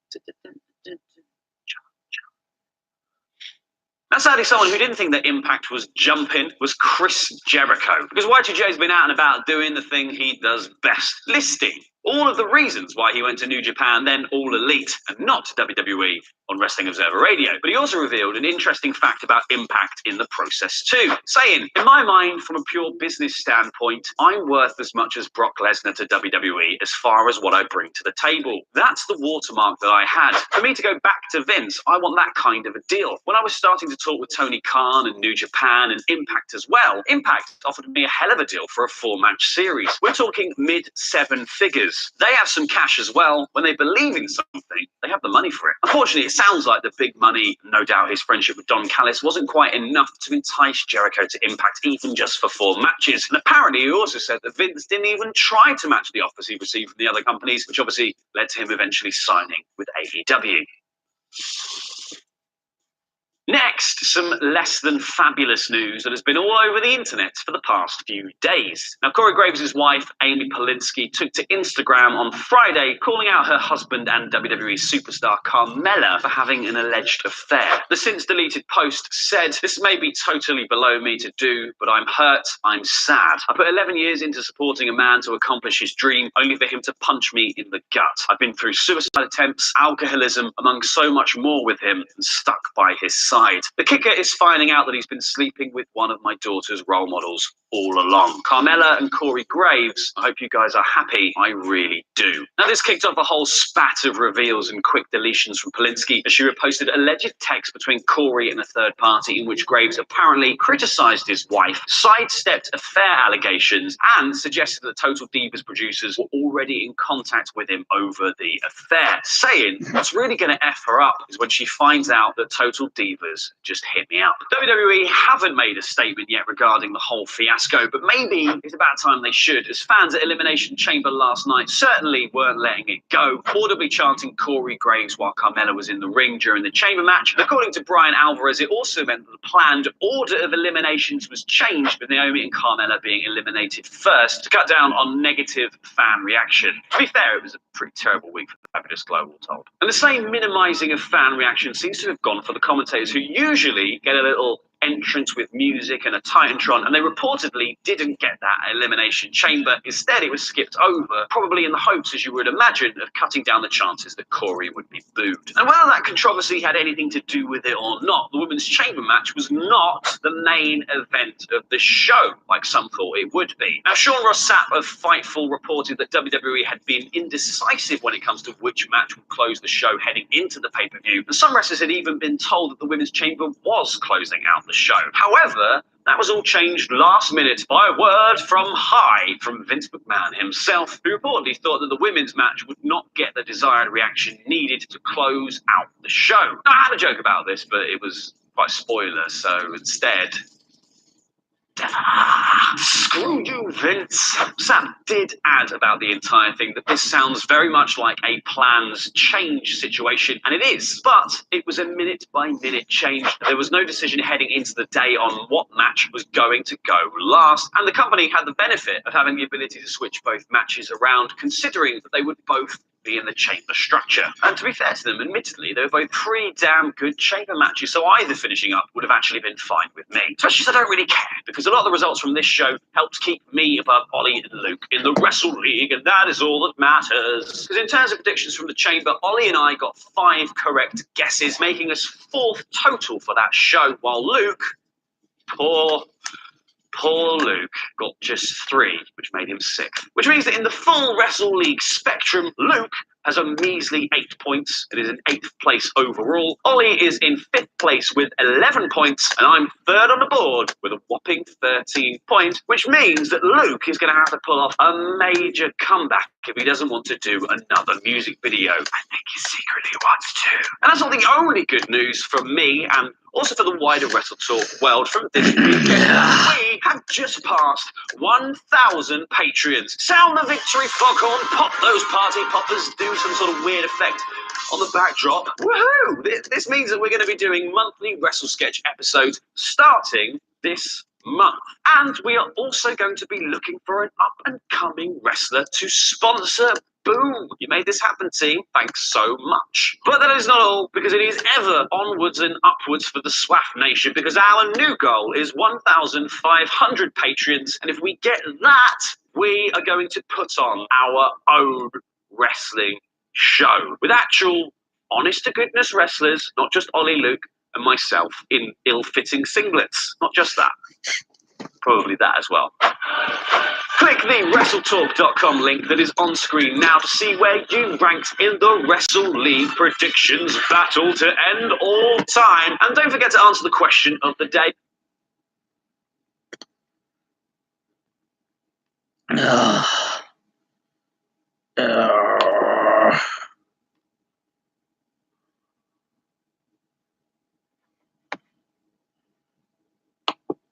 Now, sadly, someone who didn't think that Impact was jumping was Chris Jericho, because Y2J's been out and about doing the thing he does best, listing all of the reasons why he went to New Japan, then All Elite, and not WWE on Wrestling Observer Radio. But he also revealed an interesting fact about Impact in the process too, saying, "In my mind, from a pure business standpoint, I'm worth as much as Brock Lesnar to WWE as far as what I bring to the table. That's the watermark that I had. For me to go back to Vince, I want that kind of a deal. When I was starting to talk with Tony Khan and New Japan and Impact as well, Impact offered me a hell of a deal for a 4-match series. We're talking mid-7 figures. They have some cash as well. When they believe in something, they have the money for it." Unfortunately, it sounds like the big money, no doubt his friendship with Don Callis, wasn't quite enough to entice Jericho to Impact, even just for 4 matches. And apparently he also said that Vince didn't even try to match the offers he received from the other companies, which obviously led to him eventually signing with AEW. Next, some less than fabulous news that has been all over the internet for the past few days. Now, Corey Graves' wife, Amy Polinsky, took to Instagram on Friday, calling out her husband and WWE superstar Carmella for having an alleged affair. The since-deleted post said, "This may be totally below me to do, but I'm hurt, I'm sad. I put 11 years into supporting a man to accomplish his dream, only for him to punch me in the gut. I've been through suicide attempts, alcoholism, among so much more with him, and stuck by his side. The kicker is finding out that he's been sleeping with one of my daughter's role models all along. Carmella and Corey Graves, I hope you guys are happy. I really do." Now, this kicked off a whole spat of reveals and quick deletions from Polinsky as she reposted alleged text between Corey and a third party in which Graves apparently criticised his wife, sidestepped affair allegations, and suggested that Total Divas producers were already in contact with him over the affair, saying what's really going to F her up is when she finds out that Total Divas just hit me up. WWE haven't made a statement yet regarding the whole fiasco, but maybe it's about time they should, as fans at Elimination Chamber last night certainly weren't letting it go, audibly chanting Corey Graves while Carmella was in the ring during the Chamber match. And according to Brian Alvarez, it also meant that the planned order of eliminations was changed, with Naomi and Carmella being eliminated first to cut down on negative fan reaction. To be fair, it was a pretty terrible week for the Fabulous Glow, all told. And the same minimising of fan reaction seems to have gone for the commentators, who usually get a little entrance with music and a Titantron, and they reportedly didn't get that Elimination Chamber. Instead, it was skipped over, probably in the hopes, as you would imagine, of cutting down the chances that Corey would be booed. And whether that controversy had anything to do with it or not, the Women's Chamber match was not the main event of the show, like some thought it would be. Now, Sean Ross Sapp of Fightful reported that WWE had been indecisive when it comes to which match would close the show heading into the pay-per-view, and some wrestlers had even been told that the Women's Chamber was closing out the show. However, that was all changed last minute by a word from Vince McMahon himself, who reportedly thought that the women's match would not get the desired reaction needed to close out the show. Now, I had a joke about this, but it was quite spoiler, so instead... Screw you, Vince. Sam did add about the entire thing that this sounds very much like a plans change situation, and it is, but it was a minute-by-minute change. There was no decision heading into the day on what match was going to go last, and the company had the benefit of having the ability to switch both matches around, considering that they would both be in the chamber structure. And to be fair to them, admittedly, they were both pretty damn good chamber matches, so either finishing up would have actually been fine with me. Especially as I don't really care, because a lot of the results from this show helped keep me above Ollie and Luke in the Wrestle League, and that is all that matters. Because in terms of predictions from the chamber, Ollie and I got 5 correct guesses, making us 4th total for that show, while Luke, poor Luke, got just 3, which made him 6th. Which means that in the full Wrestle League spectrum, Luke has a measly 8 points and is in 8th place overall. Ollie is in 5th place with 11 points, and I'm 3rd on the board with a whopping 13 points, which means that Luke is going to have to pull off a major comeback if he doesn't want to do another music video. I think he secretly wants to. And that's not the only good news from me, and also for the wider Wrestle Talk world from this weekend. We have just passed 1,000 Patreons. Sound the victory foghorn, pop those party poppers, do some sort of weird effect on the backdrop. Woohoo! This means that we're going to be doing monthly Wrestle Sketch episodes starting this month. And we are also going to be looking for an up-and-coming wrestler to sponsor. Boom! You made this happen, team. Thanks so much. But that is not all, because it is ever onwards and upwards for the SWAF Nation, because our new goal is 1,500 Patreons, and if we get that, we are going to put on our own wrestling show with actual, honest-to-goodness wrestlers, not just Ollie, Luke, and myself in ill-fitting singlets. Not just that. Probably that as well. Click the WrestleTalk.com link that is on screen now to see where you ranked in the Wrestle League predictions battle to end all time. And don't forget to answer the question of the day.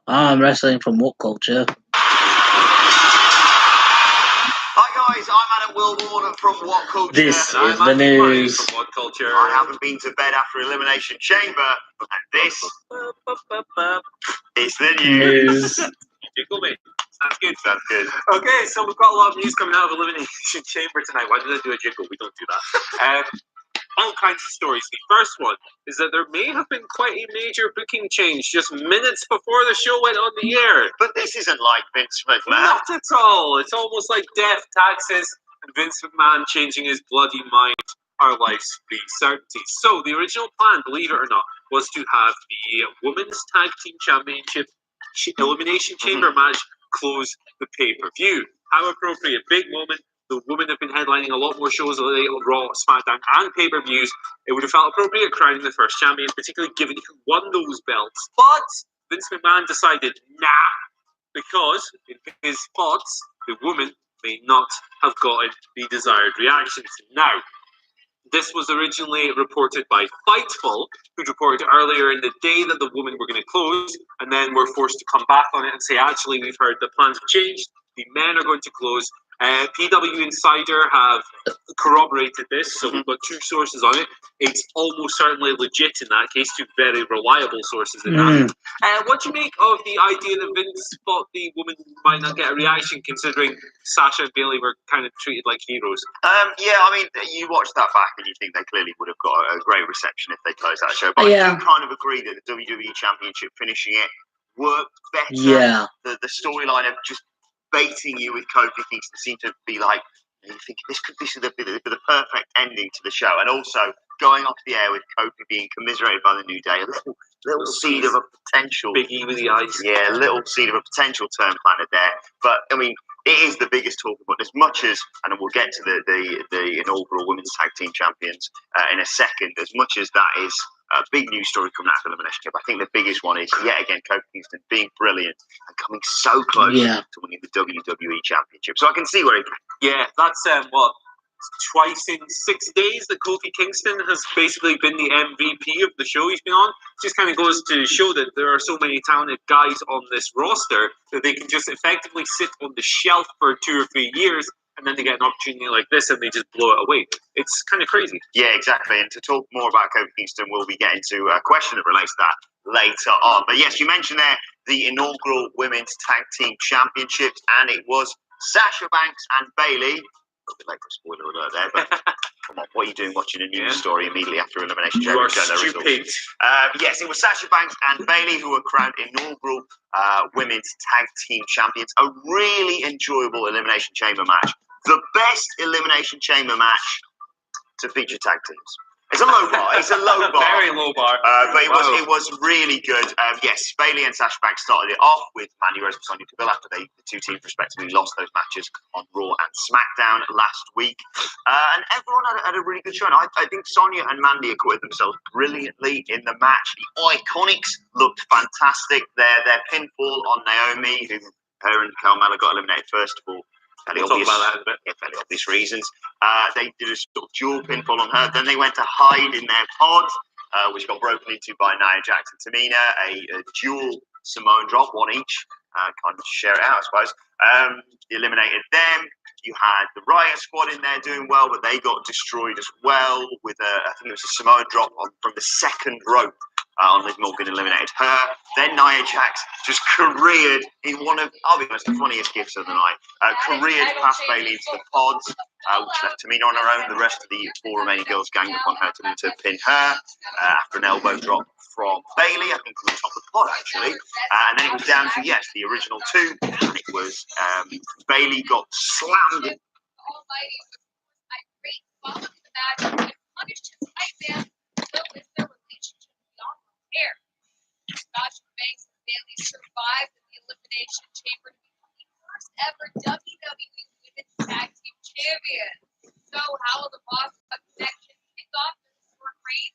I'm wrestling from What Culture. Hi guys, I'm Adam Wilborn from What Culture. This and is I'm the Andy Murray news. from What Culture. I haven't been to bed after Elimination Chamber, and this is the news. Jiggle me. Sounds good. Sounds good. Okay, so we've got a lot of news coming out of Elimination Chamber tonight. Why did I do a jiggle? We don't do that. All kinds of stories. The first one is that there may have been quite a major booking change just minutes before the show went on the air. But this isn't like Vince McMahon. Not at all. It's almost like death, taxes, and Vince McMahon changing his bloody mind. Our life's be certainty. So the original plan, believe it or not, was to have the Women's Tag Team Championship Elimination Chamber match close the pay-per-view. How appropriate. Big moment. The women have been headlining a lot more shows lately on Raw, SmackDown, and pay-per-views. It would have felt appropriate crowning the first champion, particularly given who won those belts. But Vince McMahon decided, nah, because in his thoughts, the woman may not have gotten the desired reactions. Now, this was originally reported by Fightful, who reported earlier in the day that the women were going to close, and then were forced to come back on it and say, actually, we've heard the plans have changed. The men are going to close. PW Insider have corroborated this, so we've got two sources on it. It's almost certainly legit in that case, two very reliable sources in that. What do you make of the idea that Vince thought the woman might not get a reaction, considering Sasha and Bailey were kind of treated like heroes? Yeah, I mean, you watch that back and you think they clearly would have got a great reception if they closed that show. But I do kind of agree that the WWE Championship finishing it worked better. Yeah. The storyline of just baiting you with Kofi Kingston seemed to be like, you think this is the perfect ending to the show, and also going off the air with Kofi being commiserated by the New Day, a little seed of a potential Big E with the eyes. Yeah, a little seed of a potential turn planted there. But I mean, it is the biggest talking point. As much as, and we'll get to the inaugural Women's Tag Team Champions in a second. As much as that is a big news story coming out of Elimination Chamber, I think the biggest one is yet again Kofi Kingston being brilliant and coming so close to winning the WWE Championship. So I can see where he can. Yeah, that's twice in 6 days that Kofi Kingston has basically been the MVP of the show he's been on. Just kind of goes to show that there are so many talented guys on this roster that they can just effectively sit on the shelf for 2 or 3 years, and then they get an opportunity like this and they just blow it away. It's kind of crazy. Yeah, exactly. And to talk more about Kofi Kingston, we'll be getting to a question that relates to that later on. But yes, you mentioned there the inaugural Women's Tag Team Championships, and it was Sasha Banks and Bailey. A bit late for a spoiler alert there, but come on, what are you doing watching a news story immediately after Elimination You Chamber? are stupid. Yes, it was Sasha Banks and Bailey who were crowned inaugural Women's Tag Team Champions. A really enjoyable Elimination Chamber match. The best Elimination Chamber match to feature tag teams. It's a low bar. It's a low bar. Very low bar. But it was really good. Yes, Bailey and Sasha Banks started it off with Mandy Rose and Sonya Deville after the two teams respectively lost those matches on Raw and SmackDown last week. And everyone had a really good show. And I think Sonya and Mandy acquitted themselves brilliantly in the match. The Iconics looked fantastic. Their pinfall on Naomi, who her and Carmella got eliminated first of all. We'll talk about that in a bit. Yeah, fairly obvious reasons. They did a sort of dual pinfall on her. Then they went to hide in their pod, which got broken into by Nia Jax and Tamina. A dual Samoan drop, one each. Kind of share it out, I suppose. They eliminated them. You had the Riot Squad in there doing well, but they got destroyed as well with I think it was a Samoan drop from the second rope. On Liv Morgan eliminated her. Then Nia Jax just careered in one of, I'll be honest, the funniest gifts of the night. Careered past Bailey into the pods, which left Tamina on her own. The rest of the 4 remaining girls ganged upon her to pin her after an elbow drop from Bailey, I think from the top of the pod actually. And then it was down to, yes, the original 2. And it was Bailey got slammed. Sasha Banks and Bailey survived the Elimination Chamber to become the first ever WWE Women's Tag Team Champion. So how will the Boss Club connection kick off the historic reign?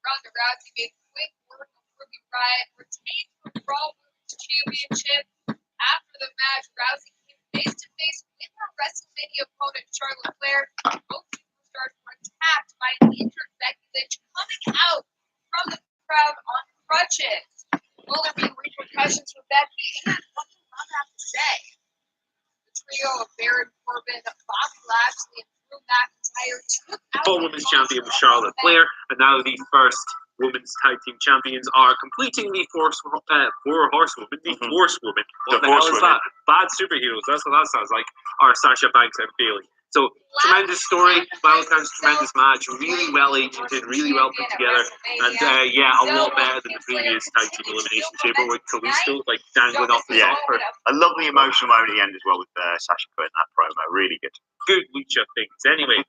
Ronda Rousey made quick work of Ruby Riott, retained her Raw Women's Championship. After the match, Rousey came face to face with her WrestleMania opponent Charlotte Flair. Both superstars were attacked by an injured Becky Lynch coming out from the crowd on crutches. Will there be repercussions for Becky? And what does Ronda have to say? The trio of Baron Corbin, Bobby Lashley, and Drew McIntyre took out Full Women's Champion Charlotte Flair, and now the first Women's Tag Team Champions are completing the Four Horsewomen. The Force Women. What the hell is that? Bad superheroes. That's what that sounds like. Are Sasha Banks and Bailey. So, tremendous story, by all accounts, tremendous match, really well agented, really well put together, and a lot better than the previous Tag Team Elimination Chamber with Kalisto like dangling off the top. A lovely emotional moment at the end as well with Sasha putting that promo, really good. Good lucha things. Anyway,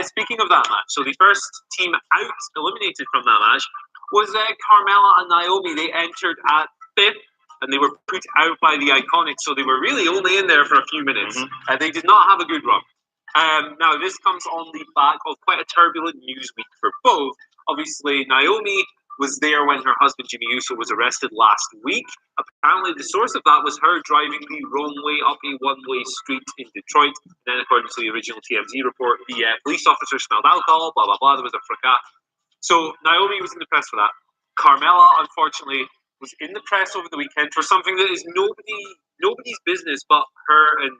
speaking of that match, so the first team out eliminated from that match was Carmella and Naomi. They entered at 5th. And they were put out by the Iconics, so they were really only in there for a few minutes. They did not have a good run. Now, this comes on the back of quite a turbulent news week for both. Obviously, Naomi was there when her husband Jimmy Uso was arrested last week. Apparently, the source of that was her driving the wrong way up a one-way street in Detroit. And then, according to the original TMZ report, the police officer smelled alcohol, blah, blah, blah. There was a fracas. So, Naomi was in the press for that. Carmella, unfortunately, was in the press over the weekend for something that is nobody's business but her and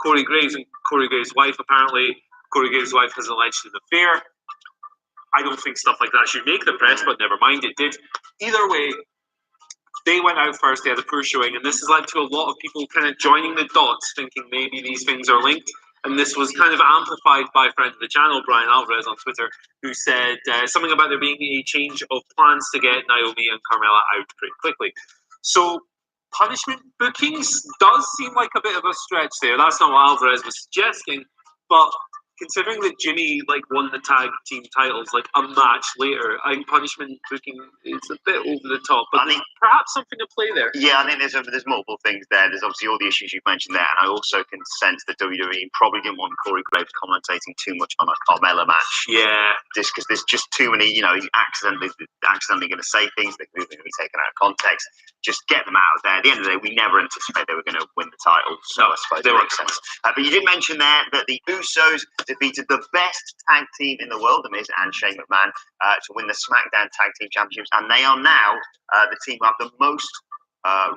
Corey Graves and Corey Graves' wife. Apparently, Corey Graves' wife has alleged an affair. I don't think stuff like that should make the press, but never mind, it did. Either way, they went out first, they had a poor showing, and this has led to a lot of people kind of joining the dots, thinking maybe these things are linked. And this was kind of amplified by a friend of the channel, Brian Alvarez, on Twitter, who said something about there being a change of plans to get Naomi and Carmella out pretty quickly. So punishment bookings does seem like a bit of a stretch there. That's not what Alvarez was suggesting, but considering that Jimmy won the tag team titles a match later, I think punishment booking is a bit over the top. But I think perhaps something to play there. Yeah, I think there's multiple things there. There's obviously all the issues you've mentioned there, and I also can sense that WWE probably didn't want Corey Graves commentating too much on a Carmella match. Yeah, just because there's just too many. He's accidentally going to say things that are going to be taken out of context. Just get them out of there. At the end of the day, we never anticipated they were going to win the title, so I suppose it makes sense. But you did mention there that the Usos defeated the best tag team in the world, The Miz and Shane McMahon, to win the SmackDown Tag Team Championships, and they are now the team who have the most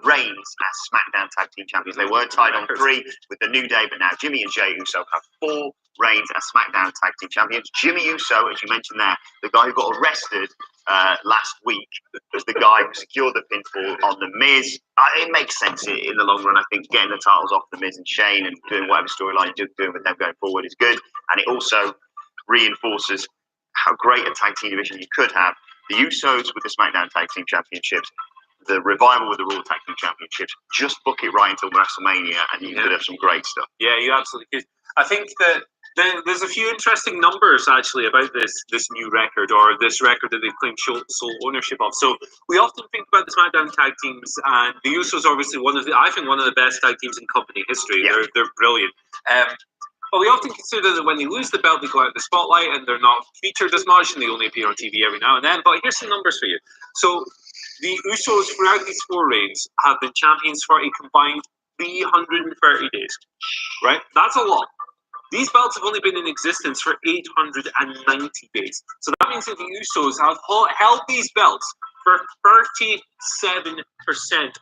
reigns as SmackDown Tag Team Champions. They were tied on 3 with the New Day, but now Jimmy and Jey Uso have 4 reigns as SmackDown Tag Team Champions. Jimmy Uso, as you mentioned there, the guy who got arrested last week, was the guy who secured the pinfall on The Miz. It makes sense in the long run. I think getting the titles off The Miz and Shane and doing whatever storyline you're doing with them going forward is good, and it also reinforces how great a tag team division you could have. The Usos with the SmackDown Tag Team Championships, the Revival with the Raw Tag Team Championships. Just book it right until WrestleMania, and you could have some great stuff. Yeah, you absolutely could. I think that there's a few interesting numbers actually about this new record, or this record that they've claimed sole ownership of. So we often think about the SmackDown tag teams, and the Usos are obviously one of the best tag teams in company history. Yeah. They're brilliant. But we often consider that when they lose the belt, they go out in the spotlight and they're not featured as much, and they only appear on TV every now and then. But here's some numbers for you. So the Usos throughout these 4 reigns have been champions for a combined 330 days. Right? That's a lot. These belts have only been in existence for 890 days. So that means that the Usos have held these belts for 37%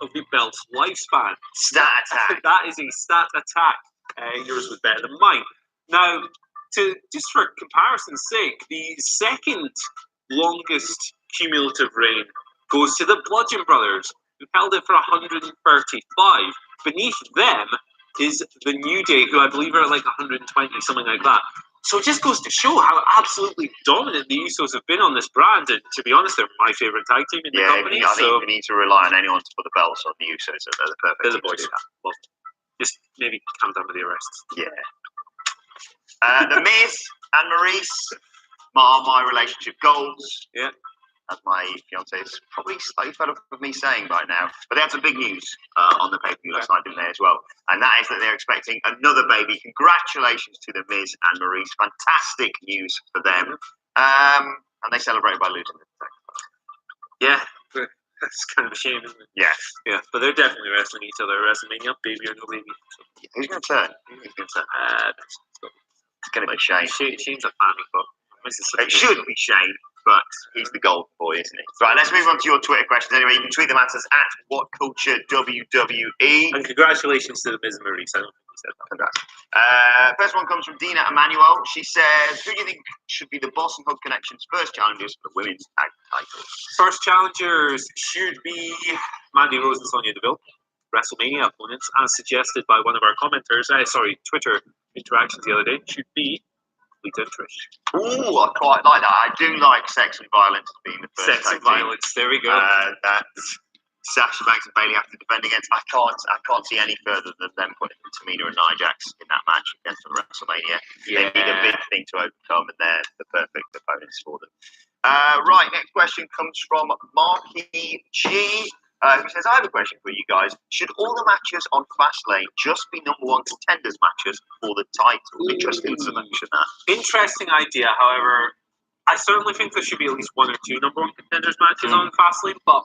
of the belt's lifespan. Stat attack. That is a stat attack. Yours was better than mine. Now, just for comparison's sake, the second longest cumulative reign goes to the Bludgeon Brothers, who held it for 135. Beneath them is the New Day, who I believe are 120, something like that. So it just goes to show how absolutely dominant the Usos have been on this brand. And to be honest, they're my favourite tag team in the company. I think we need to rely on anyone to put the belts on the Usos. So they're the perfect. They're the boys. Well, just maybe calm down with the arrests. Yeah. The Miz and Maurice are my relationship goals. Yeah. As my fiance is probably slightly fed up with me saying right now. But they had some big news on the pay-per-view last night, didn't they, as well? And that is that they're expecting another baby. Congratulations to the Miz and Maurice. Fantastic news for them. And they celebrated by losing the tag. Yeah. That's kind of a shame, isn't it? Yeah. Yeah, but they're definitely wrestling each other at WrestleMania, baby or no baby. So. Who's going to turn? Who's going to turn? It's going to be Shane. Shane's a panic, but it should be Shane, but he's the golden boy, isn't he? Right, let's move on to your Twitter questions. Anyway, you can tweet them at us at WhatCultureWWE. And congratulations to the Miz and Maurice. I don't think you said that. Congrats. First one comes from Dina Emanuel. She says, who do you think should be the Boss and Hug Connection's first challengers for the women's tag titles? First challengers should be Mandy Rose and Sonya Deville. WrestleMania opponents, as suggested by one of our commenters, Twitter interactions the other day, should be Lita and Trish. Ooh, I quite like that. I do like Sex and Violence being the first. Sex and Violence, there we go. That's Sasha Banks and Bayley have to defend against. I can't see any further than them putting Tamina and Nia Jax in that match against them at WrestleMania. Yeah. They need a big thing to overcome, and they're the perfect opponents for them. Right, next question comes from Marky G. Who says, I have a question for you guys. Should all the matches on Fastlane just be #1 contenders matches for the title? Interesting selection, that. Interesting idea. However, I certainly think there should be at least 1 or 2 #1 contenders matches on Fastlane, but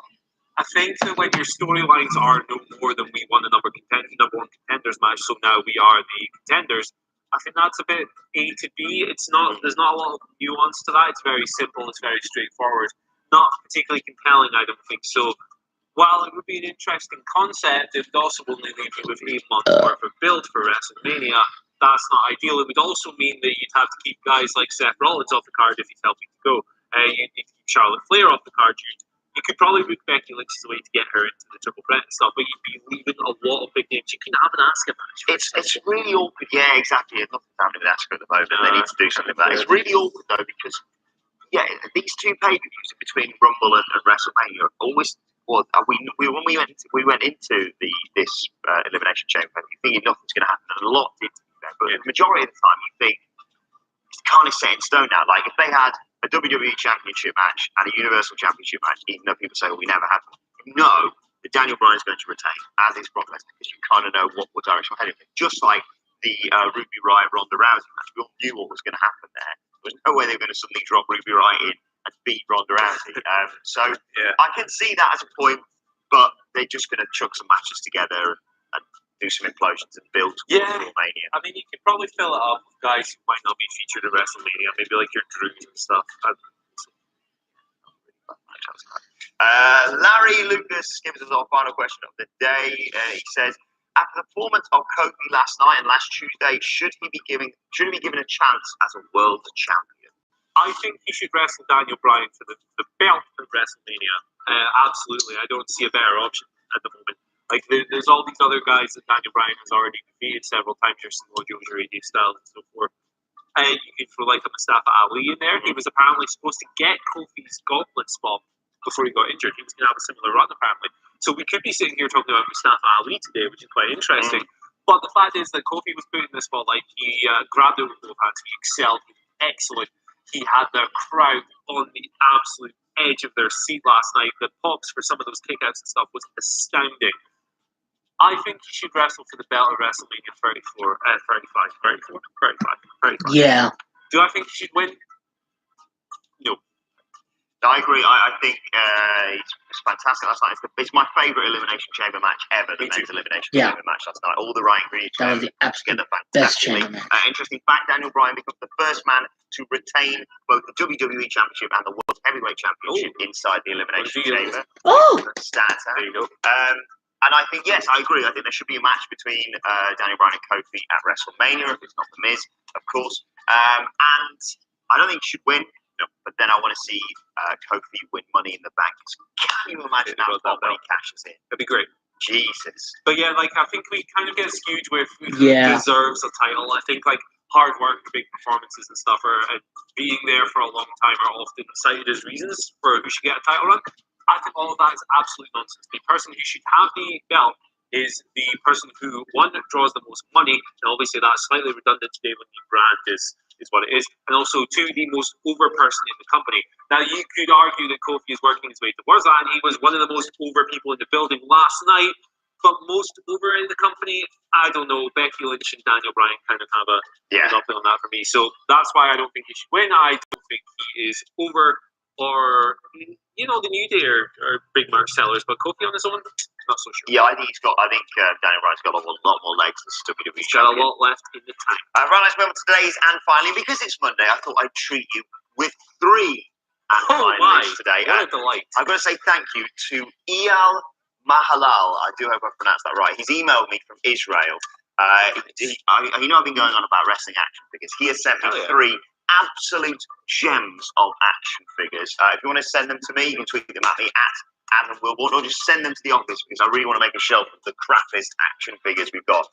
I think that when your storylines are no more than we won the #1 contenders match, so now we are the contenders, I think that's a bit A to B. There's not a lot of nuance to that. It's very simple. It's very straightforward. Not particularly compelling, I don't think so. while it would be an interesting concept, it would also only leave you with a month worth of build for WrestleMania. That's not ideal. It would also mean that you'd have to keep guys like Seth Rollins off the card if he's healthy to go. You'd need to keep Charlotte Flair off the card. You could probably book Becky Lynch as a way to get her into the triple threat and stuff, but you'd be leaving a lot of big names. You can have an Asuka match. It's really awkward. Yeah, exactly. Nothing's happening with Asuka at the moment. They need to do something about it. It's really awkward though because these two pay-per-views between Rumble and WrestleMania almost. Well, when we went into this Elimination Chamber, you thinking nothing's going to happen, and a lot did. But the majority of the time, you think it's kind of set in stone now. Like if they had a WWE Championship match and a Universal Championship match, even though people say, well, we never had them, you know that Daniel Bryan's going to retain, as is Brock Lesnar, because you kind of know what direction we're heading in. Just like the Ruby Riott Ronda Rousey match, we all knew what was going to happen there. There was no way they were going to suddenly drop Ruby Riott in and beat Ronda Rousey. So I can see that as a point, but they're just going to chuck some matches together and do some implosions and build towards WrestleMania. I mean, you could probably fill it up with guys who might not be featured at WrestleMania, maybe like your Drews and stuff. Larry Lucas gives us our final question of the day. He says, after the performance of Kofi last night and last Tuesday, should he be given a chance as a world champion? I think he should wrestle Daniel Bryan for the belt at WrestleMania. Absolutely. I don't see a better option at the moment. Like, there's all these other guys that Daniel Bryan has already defeated several times, your Samoa Joe, your AJ Styles, and so forth. You could throw like a Mustafa Ali in there. He was apparently supposed to get Kofi's gauntlet spot before he got injured. He was going to have a similar run, apparently. So we could be sitting here talking about Mustafa Ali today, which is quite interesting. But the fact is that Kofi was put in the spotlight. He grabbed it with both hands. He excelled. He was excellent. He had the crowd on the absolute edge of their seat last night. The pops for some of those kickouts and stuff was astounding. I think he should wrestle for the belt at WrestleMania 35. Yeah. Do I think he should win? No. I agree. I think it's fantastic last night. It's my favourite Elimination Chamber match ever, the men's Elimination Chamber match last night. All the right ingredients. That was the absolute best chamber match. Interesting fact, Daniel Bryan becomes the first man to retain both the WWE Championship and the World Heavyweight Championship inside the Elimination Chamber. Oh! Stats. There you go. And I think, yes, I agree. I think there should be a match between Daniel Bryan and Kofi at WrestleMania, if it's not The Miz, of course. And I don't think he should win, but then I want to see Kofi win Money in the Bank. Can you imagine that when he cashes in? That'd be great. Jesus. But yeah, like, I think we kind of get skewed with who deserves a title. I think, like, hard work, big performances and stuff, and being there for a long time are often cited as reasons for who should get a title run. I think all of that is absolute nonsense. The person who should have the belt is the person who, one, draws the most money, and obviously that's slightly redundant today when the brand is what it is, and also, two, the most over person in the company. Now, you could argue that Kofi is working his way towards that, and he was one of the most over people in the building last night, but most over in the company, I don't know. Becky Lynch and Daniel Bryan kind of have a monopoly on that for me, so that's why I don't think he should win. I don't think he is over, or, the New Day are big merch sellers, but Kofi on his own, not so sure. Yeah, I think Daniel Bryan's got a lot more legs than WWE. He's got a lot left in the tank. Right, let's move on to today's and finally, because it's Monday, I thought I'd treat you with 3 and finalists today. What a delight. I've got to say thank you to Eyal Mahalal. I do hope I pronounced that right. He's emailed me from Israel. I've been going on about wrestling action figures. He has sent me 3 absolute gems of action figures. If you want to send them to me, you can tweet them at me at Adam Wilborn, or just send them to the office because I really want to make a shelf of the crappiest action figures we've got.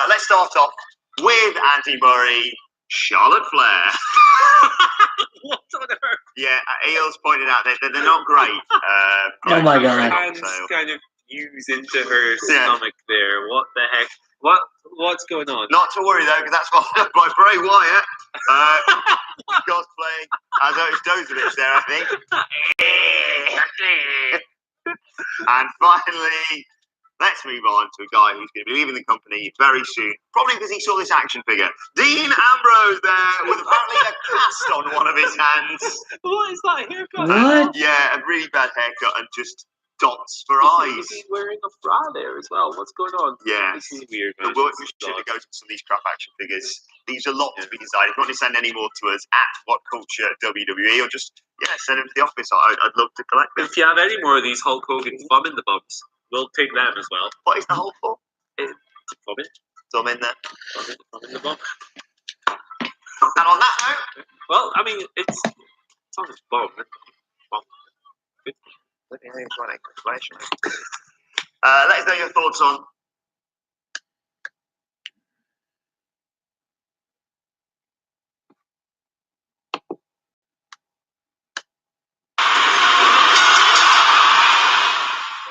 Let's start off with Andy Murray, Charlotte Flair. What on earth? Yeah, Eels pointed out that they're not great. Oh my god. Hands kind of fuse into her stomach there. What the heck? What's going on? Not to worry though, because that's by Bray Wyatt. Cosplaying as Dozovich there, I think. And finally, let's move on to a guy who's going to be leaving the company very soon, probably because he saw this action figure. Dean Ambrose there, with apparently a cast on one of his hands. What is that haircut? What? Yeah, a really bad haircut and just dots for eyes. He's wearing a bra there as well. What's going on? Yeah. This is weird, man. We should go to some of these crap action figures. leaves a lot to be decided. If you want to send any more to us at What Culture WWE, or just send them to the office. I'd love to collect them. If you have any more of these Hulk Hogan thumb in the bums, we'll take them as well. What is the whole for? Thumb in. Thumb in there. Thumb in the bum. And on that note, well, I mean, it's on his bum. Let us know your thoughts on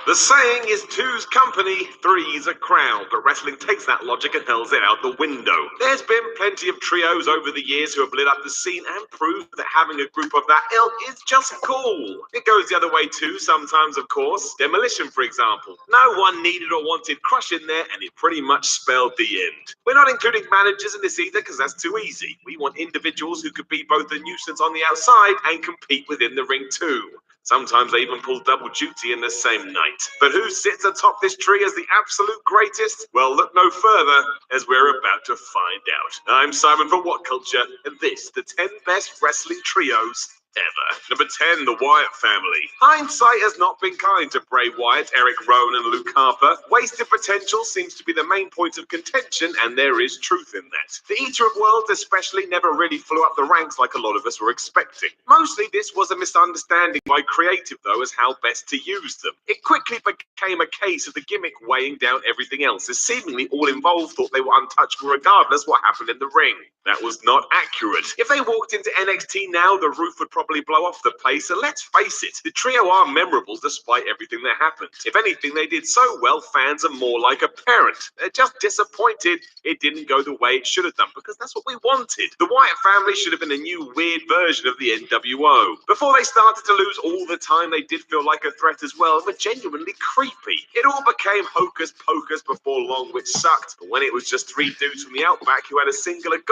The saying is two's company, three's a crowd, but wrestling takes that logic and hurls it out the window. There's been plenty of trios over the years who have lit up the scene and proved that having a group of that ilk is just cool. It goes the other way too, sometimes of course. Demolition, for example. No one needed or wanted Crush in there, and it pretty much spelled the end. We're not including managers in this either, because that's too easy. We want individuals who could be both a nuisance on the outside and compete within the ring too. Sometimes they even pull double duty in the same night. But who sits atop this tree as the absolute greatest? Well, look no further, as we're about to find out. I'm Simon for What Culture, and this, the 10 best wrestling trios ever. Number 10, the Wyatt family. Hindsight has not been kind to Bray Wyatt, Eric Rowan, and Luke Harper. Wasted potential seems to be the main point of contention, and there is truth in that. The Eater of Worlds especially never really flew up the ranks like a lot of us were expecting. Mostly this was a misunderstanding by creative, though, as how best to use them. It quickly became a case of the gimmick weighing down everything else, as seemingly all involved thought they were untouchable regardless what happened in the ring. That was not accurate. If they walked into NXT now, the roof would probably blow off the place, and let's face it, the trio are memorable despite everything that happened. If anything, they did so well, fans are more like a parent. They're just disappointed it didn't go the way it should have done, because that's what we wanted. The Wyatt family should have been a new weird version of the NWO. Before they started to lose all the time, they did feel like a threat as well, and were genuinely creepy. It all became hocus pocus before long, which sucked, but when it was just three dudes from the Outback who had a singular goal,